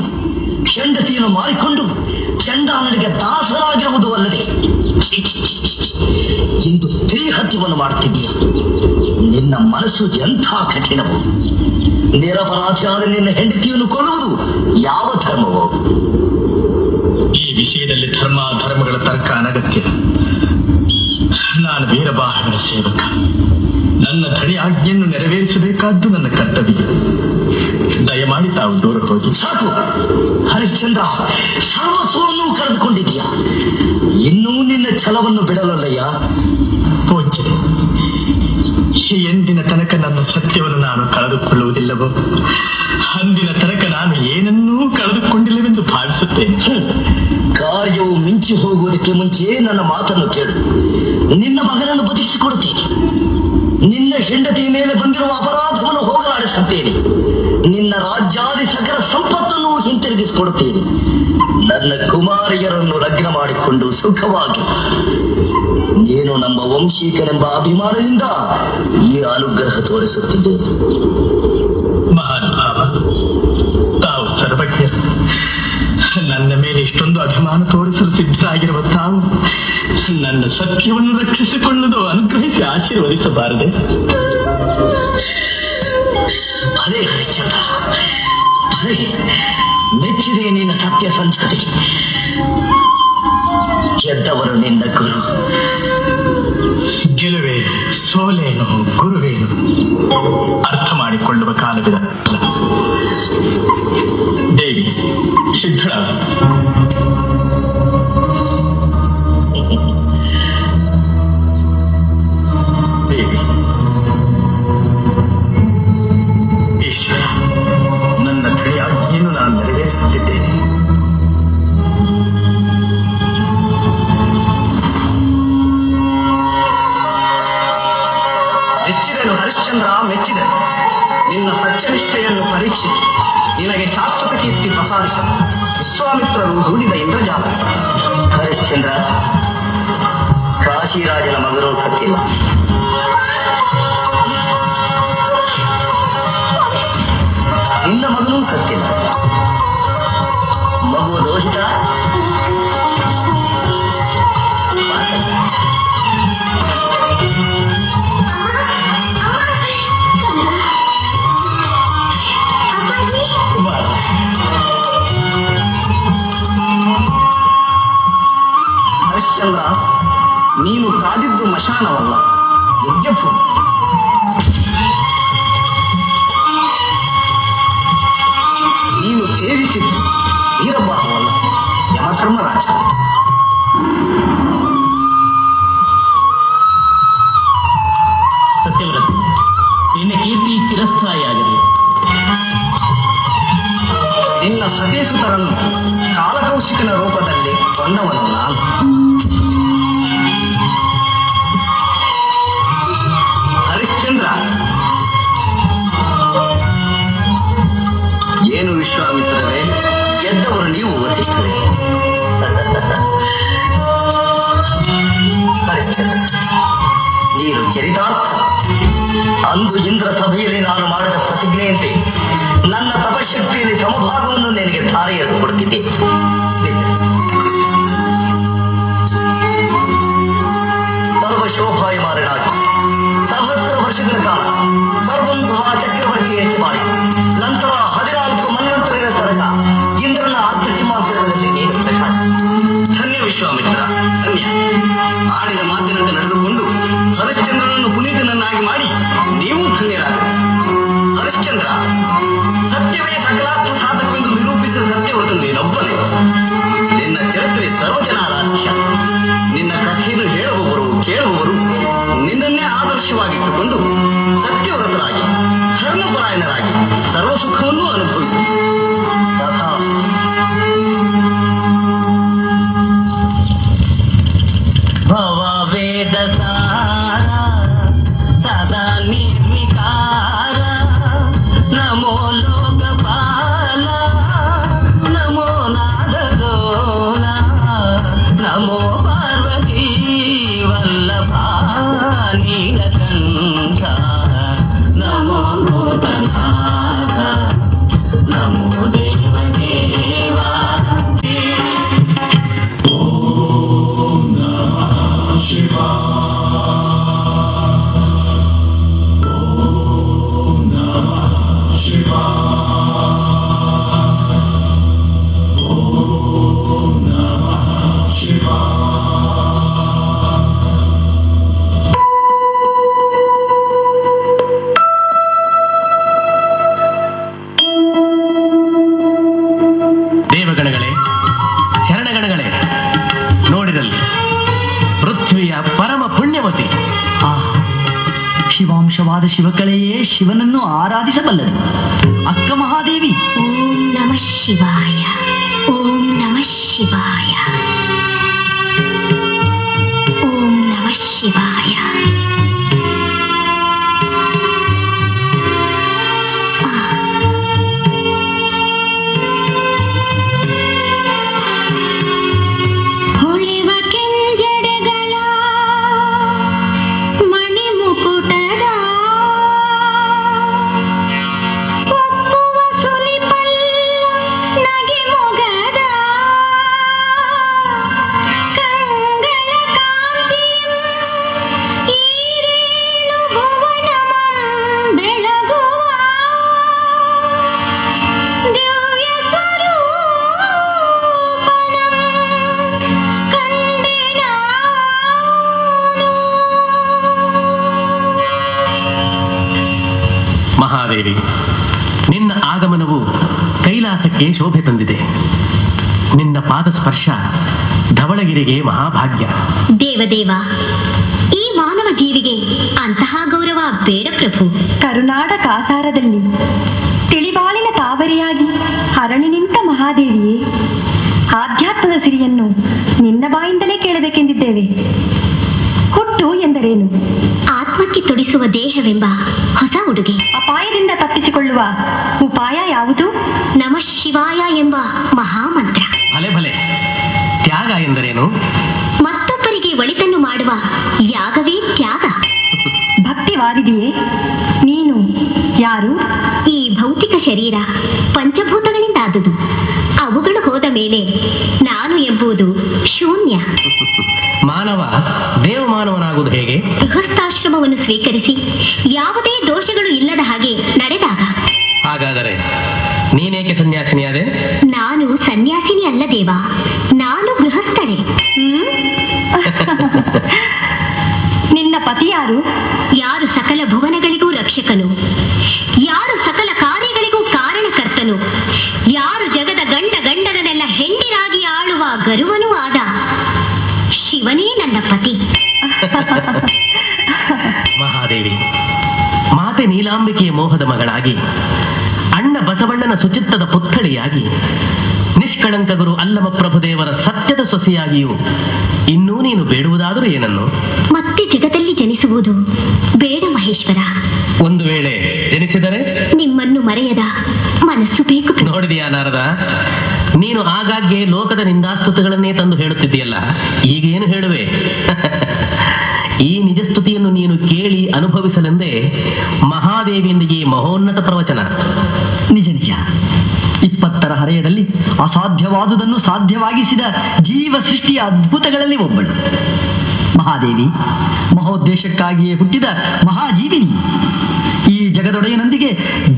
ಹೆಂಡತಿಯನ್ನು ಮಾರಿಕೊಂಡು ಚಂಡಾಲನಿಗೆ ದಾಸರಾಗಿರುವುದು ಅಲ್ಲದೆ ಛೀ, ಛೀ, ಛೀ, ಛೀ, ಛೀ. ಇಂದು ಸ್ತ್ರೀ ಹತ್ಯವನ್ನು ಮಾಡುತ್ತಿದ್ದೀಯ. ನಿನ್ನ ಮನಸ್ಸು ಎಂಥ ಕಠಿಣವು. ನಿರಪರಾಧಿಯಾದ ನಿನ್ನ ಹೆಂಡತಿಯನ್ನು ಕೊಲ್ಲುವುದು ಯಾವ ಧರ್ಮವೋ? ಈ ವಿಷಯದಲ್ಲಿ ಧರ್ಮಗಳ ತರ್ಕ ಅನಗತ್ಯ. ನಾನು ವೀರಬಾಹಗಳ ಸೇವಕ. ನನ್ನ ಧಣಿ ಆಜ್ಞೆಯನ್ನು ನೆರವೇರಿಸಬೇಕಾದ್ದು ನನ್ನ ಕರ್ತವ್ಯ. ದಯಮಾಡಿ ತಾವು ದೂರ ಹೋಗಿ. ಸಾಕು ಹರಿಶ್ಚಂದ್ರ, ಸರ್ವಸ್ವವನ್ನು ಕಳೆದುಕೊಂಡಿದ್ದೀಯ. ಇನ್ನೂ ನಿನ್ನ ಛಲವನ್ನು ಬಿಡಲಲ್ಲಯ್ಯ. ಪೂಜ್ಯತೆ, ಎಂದಿನ ತನಕ ನನ್ನ ಸತ್ಯವನ್ನು ನಾನು ಕಳೆದುಕೊಳ್ಳುವುದಿಲ್ಲವೋ ಅಂದಿನ ತನಕ ನಾನು ಏನನ್ನೂ ಕಳೆದುಕೊಂಡಿಲ್ಲವೆಂದು ಭಾವಿಸುತ್ತೇನೆ. ಕಾರ್ಯವು ಮಿಂಚಿ ಹೋಗುವುದಕ್ಕೆ ಮುಂಚೆ ನನ್ನ ಮಾತನ್ನು ಕೇಳು. ನಿನ್ನ ಮಗನನ್ನು ಬದುಕಿಸಿಕೊಡುತ್ತೇನೆ. ನಿನ್ನ ಹೆಂಡತಿಯ ಮೇಲೆ ಬಂದಿರುವ ಅಪರಾಧವನ್ನು ಹೋಗಲಾಡಿಸುತ್ತೇನೆ. ನಿನ್ನ ರಾಜ್ಯಾದಿ ಸಕಲ ಸಂಪತ್ತನ್ನು ಹಿಂತಿರುಗಿಸಿಕೊಡುತ್ತೇನೆ. ನನ್ನ ಕುಮಾರಿಯರನ್ನು ಲಗ್ನ ಮಾಡಿಕೊಂಡು ಸುಖವಾಗಿ ನೀನು ನಮ್ಮ ವಂಶೀಕನೆಂಬ ಅಭಿಮಾನದಿಂದ ಈ ಅನುಗ್ರಹ ತೋರಿಸುತ್ತಿದ್ದೇನೆ. ಮಹಾನುಭಾವ, ತಾವು ಸರ್ವಜ್ಞರು. ನನ್ನ ಮೇಲೆ ಇಷ್ಟೊಂದು ಅಭಿಮಾನ ತೋರಿಸಲು ಸಿದ್ಧರಾಗಿರುವ ತಾವು ನನ್ನ ಸತ್ಯವನ್ನು ರಕ್ಷಿಸಿಕೊಳ್ಳುವುದು ಅನುಗ್ರಹಿಸಿ ಆಶೀರ್ವದಿಸಬಾರದೆ? ಭಲೇ ಹರಿಶ್ಚಂದ್ರ, ಭಲೇ. ಮೆಚ್ಚಿದೆ ನಿನ್ನ ಸತ್ಯಸಂಧತೆ. ಗೆದ್ದವರು ನಿನ್ನ ಗುರು. ಗೆಲುವೇನು ಸೋಲೇನು ಗುರುವೇನು ಅರ್ಥ ಮಾಡಿಕೊಳ್ಳುವ ಕಾಲವಿದ. ದೇವಿ ಸಿದ್ಧಳಾದ. ದೇವಿ, ಈಶ್ವರ, ನನ್ನ ಧಣಿ ಆಜ್ಞೆಯನ್ನು ನಾನು ನೆರವೇರಿಸುತ್ತಿದ್ದೇನೆ. ಮೆಚ್ಚಿದೆನು ಹರಿಶ್ಚಂದ್ರ, ಮೆಚ್ಚಿದೆ. ನಿನ್ನ ಸತ್ಯನಿಷ್ಠೆಯನ್ನು ಪರೀಕ್ಷಿಸಿ ನಿನಗೆ ಶಾಶ್ವತ ಕೀರ್ತಿ ಪ್ರಸಾದಿಸಲು ವಿಶ್ವಾಮಿತ್ರರು ಹೂಡಿದ ಇಂದ್ರಜಾಲ. ಹರಿಶ್ಚಂದ್ರ, ಕಾಶಿರಾಜನ ಮಗನೂ ಸತ್ತಿಲ್ಲ. ನಿನ್ನ ಮಗನೂ ಸತ್ತಿಲ್ಲ. ಮಗು ಲೋಹಿತ ಹರಿಶ್ಚಂದ್ರ, ನೀನು ಕಾದಿದ್ದು ಮಶಾನವಲ್ಲ, ಯಜ್ಞಭೂಮಿ. ನೀನು ಸೇವಿಸಿದ್ದು ವೀರಬಾಹುವಲ್ಲ, ಯಮಧರ್ಮರಾಜ. ಸತ್ಯವ್ರತ, ನಿನ್ನ ಕೀರ್ತಿ ಚಿರಸ್ಥಾಯಿಯಾಗಲಿ. ನಿನ್ನ ಸದೇಸುತರನ್ನು ಕಾಲಕೌಶಿಕನ ರೂಪದಲ್ಲಿ ಕೊಂದವನು ನಾನು. ಹರಿಶ್ಚಂದ್ರ, ಏನು ವಿಶ್ವಾಮಿತ್ರರೇ, ಗೆದ್ದವರು ನೀವು ವಸಿಷ್ಠರೇ. ಹರಿಶ್ಚಂದ್ರ, ನೀನು ಚರಿತಾರ್ಥ. ಅಂದು ಇಂದ್ರ ಸಭೆಯಲ್ಲಿ ನಾನು ಮಾಡಿದ ಪ್ರತಿಜ್ಞೆಯಂತೆ ನನ್ನ ತಪಶಕ್ತಿಯಲ್ಲಿ ಸಮಭಾಗವನ್ನು ನಿನಗೆ ಧಾರೆ ಎರೆದು ಕೊಡುತ್ತಿದ್ದೆ. ಸ್ವೀಕರಿಸು. ಸರ್ವಶೋಭಾಯಮಾನನಾಗಿ ಸಹಸ್ರ ವರ್ಷಗಳ ಕಾಲ ಸರ್ವಂತಹ ಚಕ್ರವರ್ತಿ ಹೆಚ್ಚು ಮಾಡಿ ನಂತರ 14 ಮನ್ವಂತರಗಳ ತನಕ ಇಂದ್ರನ ಅರ್ಧ ಸಿಂಹಾಸನದಲ್ಲಿ ನೀನು ಪ್ರಕಾಶಿ. ಧನ್ಯ ವಿಶ್ವಾಮಿತ್ರ, ಧನ್ಯ. ಆಡಿದ ಮಾತಿನಂತೆ ನಡೆದುಕೊಂಡು ಹರಿಶ್ಚಂದ್ರನನ್ನು ಪುನೀತನನ್ನಾಗಿ ಮಾಡಿ ನೀವು ಧನ್ಯರಾದರು. ಹರಿಶ್ಚಂದ್ರ, ಸತ್ಯವೇ ಸಕಲಾರ್ಥ ಸಾಧಕವೆಂದು ನಿಜವಾದ ಶಿವಕಳೆಯೇ ಶಿವನನ್ನು ಆರಾಧಿಸಬಲ್ಲದು. ಅಕ್ಕ ಮಹಾದೇವಿ. ಓಂ ನಮಃ ಶಿವಾಯ, ಓಂ ನಮಃ ಶಿವಾಯ, ಓಂ ನಮಃ ಶಿವಾಯ. ಹೊಳೆವ ಕೆಂಜಡೆಗಳ ಮಣಿಮುಕುಟದ ಒಪ್ಪುವ ಸುಲಿಪಲ್ಲ ನಗೆಮೊಗದ ಕಂಗಳ ಕಾಂತಿಯು ಈರೇಳು ಭುವನಮಂ ಬೆಳಗುವ ದಿವ್ಯ ಸ್ವರೂಪನಂ ಕಂಡೆ ನಾನು. ಮಹಾದೇವಿ, ನಿನ್ನ ಆಗಮನವು ಕೈಲಾಸಕ್ಕೆ ಶೋಭೆ ತಂದಿದೆ. ನಿನ್ನ ಪಾದ ಸ್ಪರ್ಶ ಧವಳಗಿರಿಗೆ ಮಹಾಭಾಗ್ಯ. ದೇವದೇವ, ಈ ಮಾನವ ಜೀವಿಗೆ ಅಂತಹ ಗೌರವ ಬೇಡ ಪ್ರಭು. ಕರುನಾಡ ಕಾಸಾರದಲ್ಲಿ ತಿಳಿಬಾಳಿನ ತಾವರೆಯಾಗಿ ಹರಣಿ ನಿಂತ ಮಹಾದೇವಿಯೇ, ಆಧ್ಯಾತ್ಮದ ಸಿರಿಯನ್ನು ನಿನ್ನ ಬಾಯಿಂದಲೇ ಕೇಳಬೇಕೆಂದಿದ್ದೇವೆ. ಹುಟ್ಟು ಎಂದರೇನು? ಆತ್ಮಕ್ಕೆ ತೊಡಿಸುವ ದೇಹವೆಂಬ ಹೊಸ ಉಡುಗೆ. ಅಪಾಯದಿಂದ ತಪ್ಪಿಸಿಕೊಳ್ಳುವ ಉಪಾಯ ಯಾವುದು? ನಮಃ ಶಿವಾಯ ಎಂಬ ಮಹಾಮಂತ್ರ. ಭಲೆ ಭಲೆ. ತ್ಯಾಗ ಎಂದರೇನು? ಮತ್ತೊಬ್ಬರಿಗೆ ಒಳಿತನ್ನು ಮಾಡುವ ಯಾಗವೇ ತ್ಯಾಗ. ಭಕ್ತಿವಾದಿದೆಯೇ? ನೀನು ಯಾರು? ಈ ಭೌತಿಕ ಶರೀರ ಪಂಚಭೂತಗಳಿಂದಾದುದು. ಅವುಗಳು ಹೋದ ಮೇಲೆ ನಾನು ಎಂಬುದು ಶೂನ್ಯ. ಮಾನವ ದೇವಮಾನವನಾಗುವುದು ಹೇಗೆ? ಗೃಹಸ್ಥಾಶ್ರಮವನ್ನು ಸ್ವೀಕರಿಸಿ ಯಾವುದೇ ದೋಷಗಳು ಇಲ್ಲದ ಹಾಗೆ ನಡೆದಾಗ. ಹಾಗಾದರೆ ನೀನೇಕೆ ಸನ್ಯಾಸಿನಿಯಾದೆ? ನಾನು ಸನ್ಯಾಸಿನಿ ಅಲ್ಲ ದೇವ, ನಾನು ಗೃಹಸ್ಥಳೆ. ನಿನ್ನ ಪತಿ ಯಾರು? ಯಾರು ಸಕಲ ಭುವನಗಳಿಗೂ ರಕ್ಷಕನು, ಯಾರು ಸಕಲ ಕಾರ್ಯಗಳಿಗೂ ಕಾರಣಕರ್ತನು, ಯಾರು ಜಗದ ಗಂಡನನ್ನೆಲ್ಲ ಹೆಂಡಿರಾಗಿ ಆಳುವ ಗರುವನೂ ಆದ ಶಿವನೇ ನನ್ನ ಪತಿ. ಮಹಾದೇವಿ, ಮಾತೆ ನೀಲಾಂಬಿಕೆಯ ಮೋಹದ ಮಗಳಾಗಿ, ಅಣ್ಣ ಬಸವಣ್ಣನ ಸುಚಿತ್ತದ ಪುತ್ಥಳಿಯಾಗಿ, ನಿಷ್ಕಳಂಕ ಗುರು ಅಲ್ಲಮ ಪ್ರಭುದೇವರ ಸತ್ಯದ ಸೊಸೆಯಾಗಿಯೂ ಇನ್ನೂ ನೀನು ಬೇಡುವುದಾದರೂ ಏನನ್ನು? ಮತ್ತೆ ಜಗದಲ್ಲಿ ಜನಿಸುವುದು ಬೇಡ ಮಹೇಶ್ವರ. ಒಂದು ವೇಳೆ ಜನಿಸಿದರೆ ನಿಮ್ಮನ್ನು ಮರೆಯದ ಮನಸ್ಸು ಬೇಕು. ನೋಡಿದೆಯಾ ನಾರದ, ನೀನು ಆಗಾಗ್ಗೆ ಲೋಕದ ನಿಂದಾಸ್ತುತಿಗಳನ್ನೇ ತಂದು ಹೇಳುತ್ತಿದ್ದೀಯಲ್ಲ, ಈಗೇನು ಹೇಳುವೆ? ಈ ನಿಜಸ್ತುತಿಯನ್ನು ನೀನು ಕೇಳಿ ಅನುಭವಿಸಲೆಂದೇ ಮಹಾದೇವಿಯೊಂದಿಗೆ ಮಹೋನ್ನತ ಪ್ರವಚನ. ನಿಜ ನಿಜ. 20ರ ಹರೆಯದಲ್ಲಿ ಅಸಾಧ್ಯವಾದುದನ್ನು ಸಾಧ್ಯವಾಗಿಸಿದ ಜೀವ ಸೃಷ್ಟಿಯ ಅದ್ಭುತಗಳಲ್ಲಿ ಒಬ್ಬಳು ಮಹಾದೇವಿ. ಮಹೋದ್ದೇಶಕ್ಕಾಗಿಯೇ ಹುಟ್ಟಿದ ಮಹಾಜೀವಿನಿ. ಈ ಜಗದೊಡೆಯನೊಂದಿಗೆ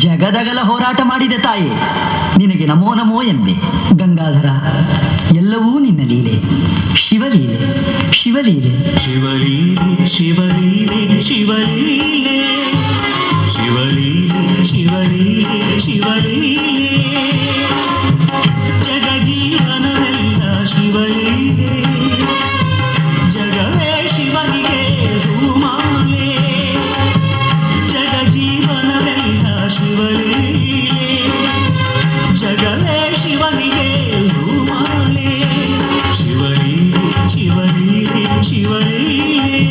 ಜಗದಗಲ ಹೋರಾಟ ಮಾಡಿದ ತಾಯೇ, ನಿನಗೆ ನಮೋ ನಮೋ ಎಂಬೆ. ಗಂಗಾಧರ, ಎಲ್ಲವೂ ನಿನ್ನ ಲೀಲೆ. ಶಿವಲೀಲೆ ಶಿವಲೀಲೆ ಶಿವಲೀಲೆ ಶಿವಲೀಲೆ ಶಿವಲೀಲೆ ಶಿವಲೀಲೆ ಶಿವಲೀಲೆ ಶಿವಲೀಲೆ ಜಗ ಜೀವನವೆಲ್ಲ ಶಿವಲೀಲೆ ಜಗವೇ ಶಿವನಿಗೆ ಹೂಮಾಲೆ ಜಗ ಜೀವನವೆಲ್ಲ ಶಿವಲೀಲೆ ಜಗವೇ ಶಿವನಿಗೆ ಹೂಮಾಲೆ ಶಿವಲೀಲೆ ಶಿವಲೀಲೆ ಶಿವಲೀಲೆ.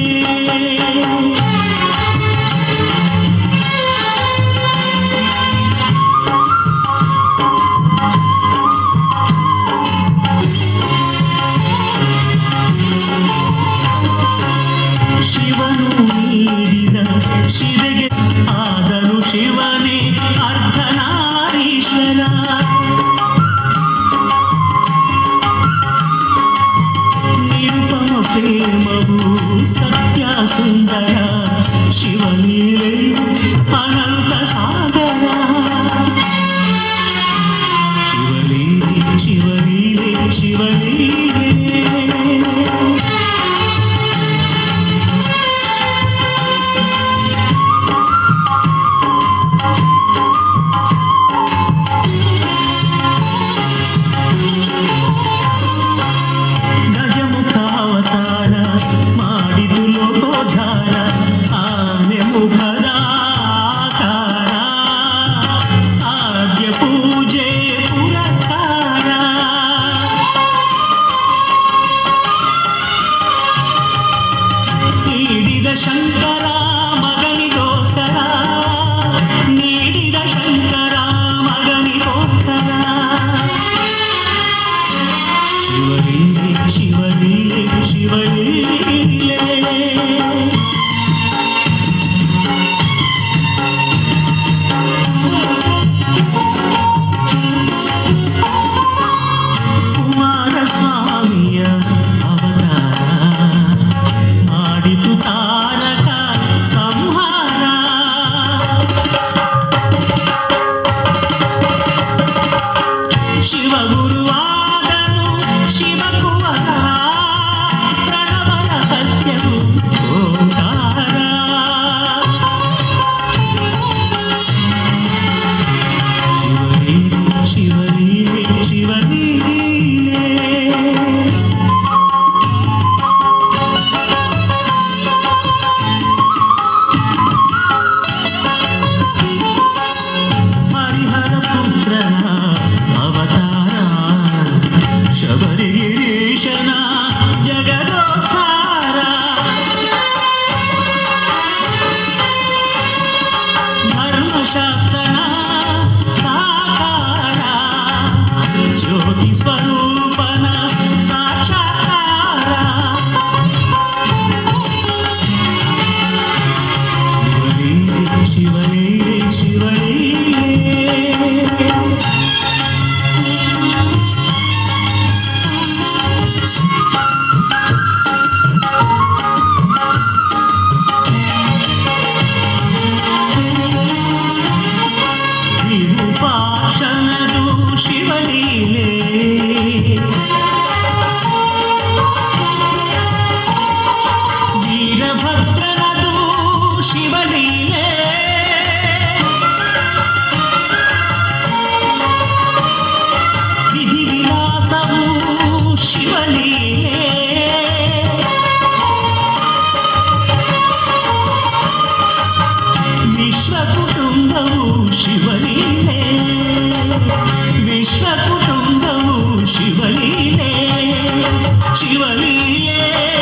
ಬಳಿಯೇ